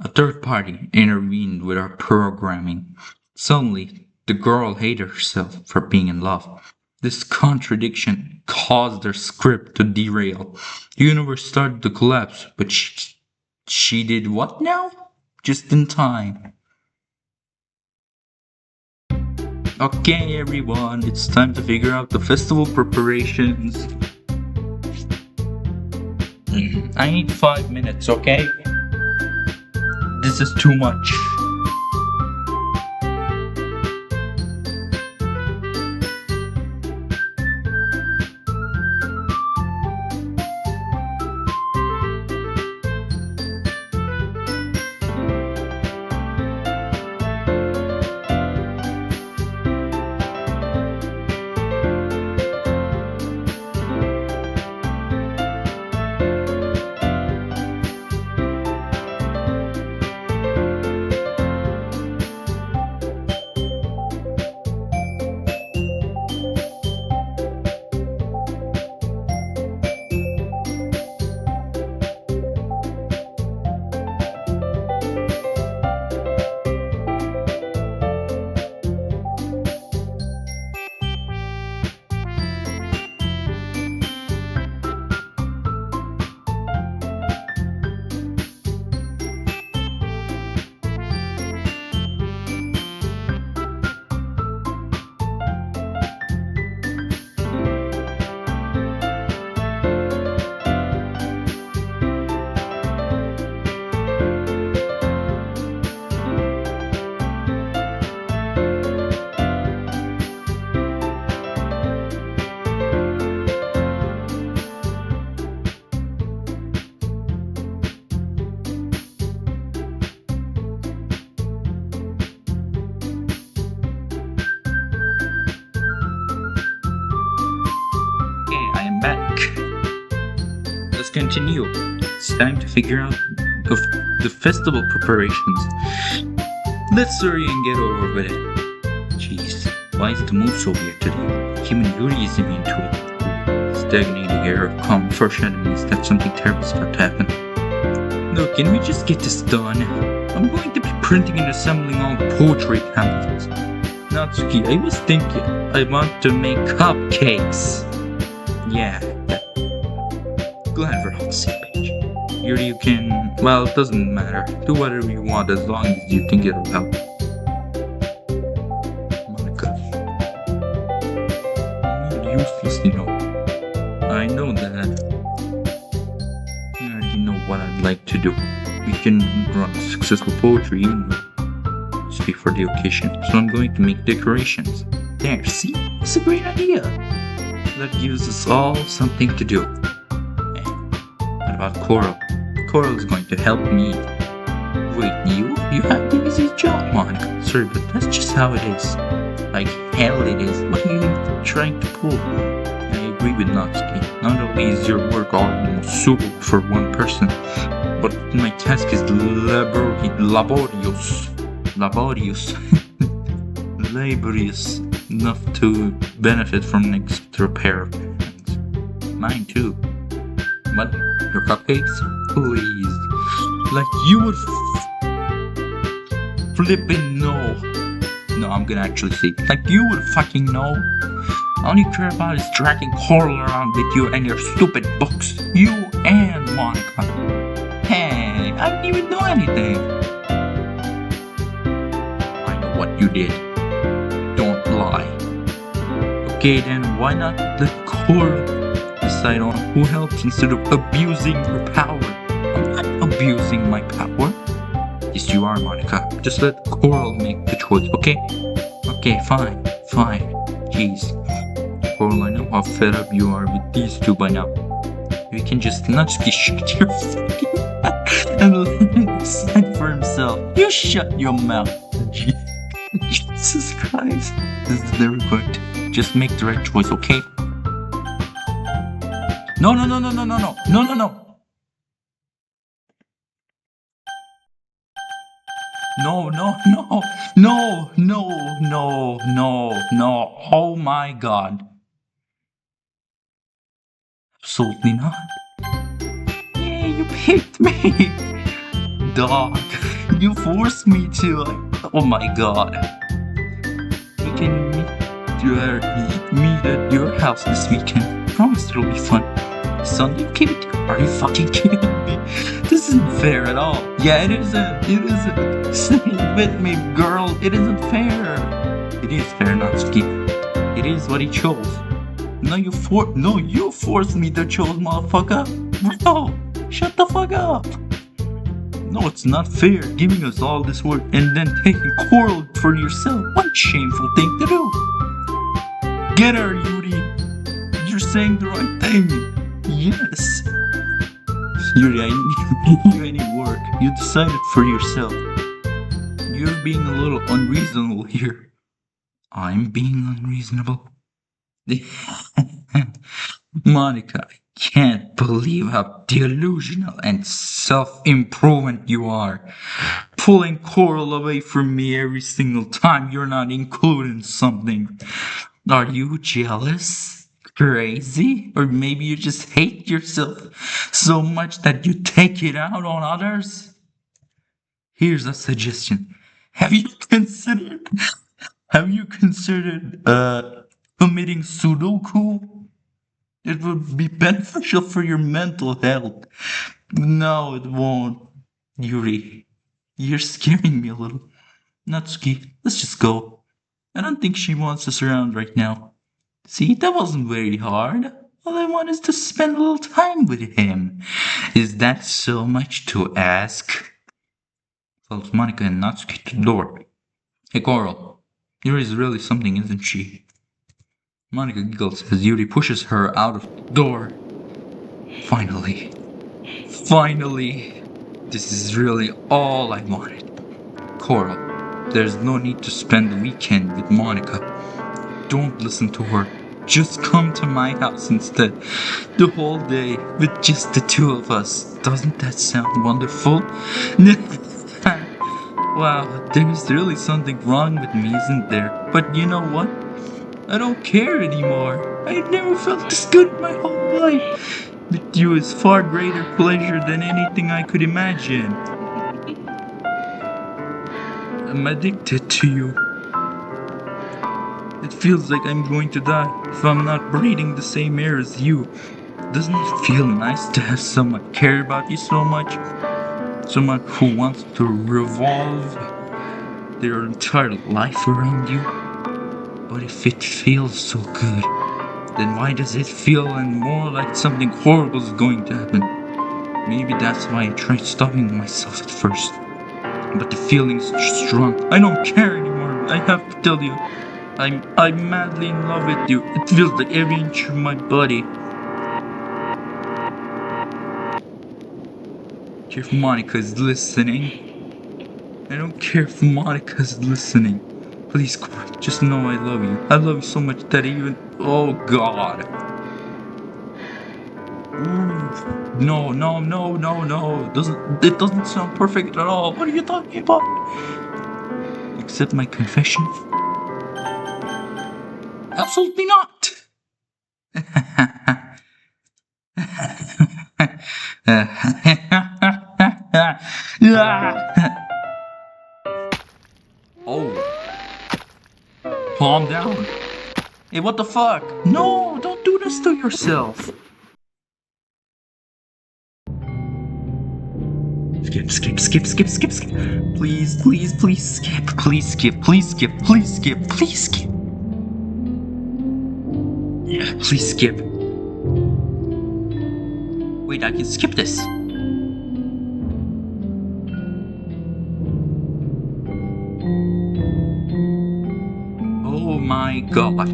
a third party intervened with her programming. Suddenly, the girl hated herself for being in love. This contradiction caused their script to derail. The universe started to collapse, but she did what now? Just in time. Okay, everyone, it's time to figure out the festival preparations. I need 5 minutes, okay? This is too much. Let's continue. It's time to figure out the festival preparations. Let's hurry and get over with it. Jeez, why is the mood so weird today? Even Yuri is immune to it. Stagnating air of calm foreshadowing that something terrible is about to happen. Look, can we just get this done? I'm going to be printing and assembling all the poetry pamphlets. No, Natsuki, I was thinking I want to make cupcakes. Yeah, glad we're on the same page. Yuri, you can. Well, it doesn't matter. Do whatever you want as long as you can get help. Monica. You're useless, you know. I know that. I already know what I'd like to do. We can run successful poetry even just before the occasion. So I'm going to make decorations. There, see? It's a great idea. That gives us all something to do. And what about Coral? Coral is going to help me. Wait, you? You have the easy job, Monica. Sorry, but that's just how it is. Like hell it is. What are you trying to pull? I agree with Natsuki. Not only is your work almost suitable for one person, but my task is laborious. Laborious enough to benefit from an extra pair of hands. Mine too. What? Your cupcakes? Please. Like you would flippin' know. No, I'm gonna actually say it. Like you would fucking know. All you care about is dragging Coral around with you and your stupid books. You and Monica. Hey, I didn't even know anything. I know what you did. Don't lie. Okay, then why not let Coral decide on who helps instead of abusing her power? I'm not abusing my power. Yes, you are, Monica. Just let Coral make the choice, okay? Okay, fine. Jeez. Coral, I know how fed up you are with these two by now. We can just Natsuki shut your fucking mouth and let him decide for himself. You shut your mouth. Jesus Christ. This is very good. Just make the right choice, okay? No. No. Oh my god. Absolutely not. Yeah, you picked me. Dog. You forced me to. Oh my god. We can meet at your house this weekend. Promise it'll be fun. Sunday? Are you fucking kidding me? This isn't fair at all. Yeah, it isn't. Say it with me, girl. It isn't fair. It is fair, Natsuki. It is what he chose. No, you forced me to choose, motherfucker. Bro, shut the fuck up. No, it's not fair giving us all this work and then taking Coral for yourself. What a shameful thing to do. Get her, Yuri. You're saying the right thing. Yes. Yuri, I didn't give you any work. You decided for yourself. You're being a little unreasonable here. I'm being unreasonable? Monica, I can't believe how delusional and self-improvement you are. Pulling Coral away from me every single time you're not including something. Are you jealous? Crazy? Or maybe you just hate yourself so much that you take it out on others? Here's a suggestion. Have you considered committing Sudoku? It would be beneficial for your mental health. No, it won't. Yuri, you're scaring me a little. Natsuki, let's just go. I don't think she wants us around right now. See, that wasn't very hard. All I want is to spend a little time with him. Is that so much to ask? Follows Monica and Natsuki to the door. Hey, Coral. Yuri is really something, isn't she? Monica giggles as Yuri pushes her out of the door. Finally. This is really all I wanted. Coral, there's no need to spend the weekend with Monica. Don't listen to her. Just come to my house instead. The whole day with just the two of us. Doesn't that sound wonderful? Wow, there's really something wrong with me, isn't there? But you know what? I don't care anymore. I've never felt this good in my whole life. With you is far greater pleasure than anything I could imagine. I'm addicted to you. It feels like I'm going to die if I'm not breathing the same air as you. Doesn't it feel nice to have someone care about you so much? Someone who wants to revolve their entire life around you? But if it feels so good, then why does it feel and more like something horrible is going to happen? Maybe that's why I tried stopping myself at first. But the feeling's strong. I don't care anymore. I have to tell you. I'm madly in love with you. It feels like every inch of my body. If Monica's listening. I don't care if Monica's listening. Please, Corey, just know I love you. I love you so much that even. Oh, God. Ooh. No, no, no, no, no. It doesn't sound perfect at all. What are you talking about? Accept my confession? Absolutely not. Oh, calm down. Hey, what the fuck? No, don't do this to yourself. Skip, skip, skip, skip, skip, skip. Please, please, please skip. Please skip, please skip, please skip, please skip. Yeah, please skip. Wait, I can skip this. Oh my god.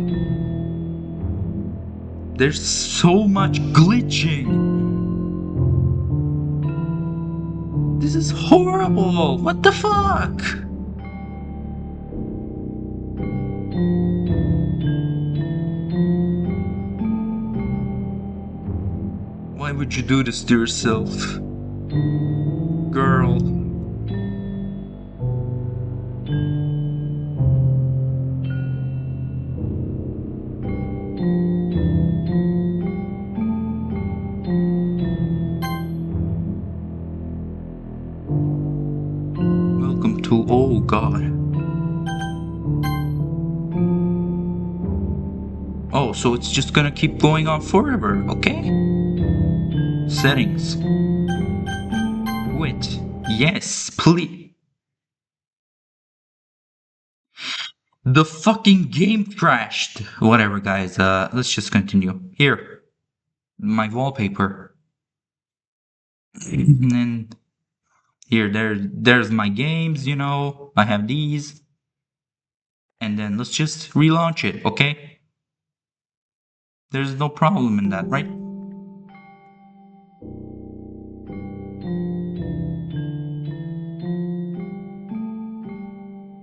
There's so much glitching. This is horrible. What the fuck? Why would you do this to yourself? Girl. Welcome to oh god. Oh, so it's just gonna keep going on forever, okay? Settings. Wait. Yes, please. The fucking game crashed. Whatever, guys. Let's just continue. Here, my wallpaper. And then here, there's my games. I have these. And then let's just relaunch it, okay? There's no problem in that, right?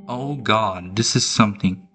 Oh God, this is something.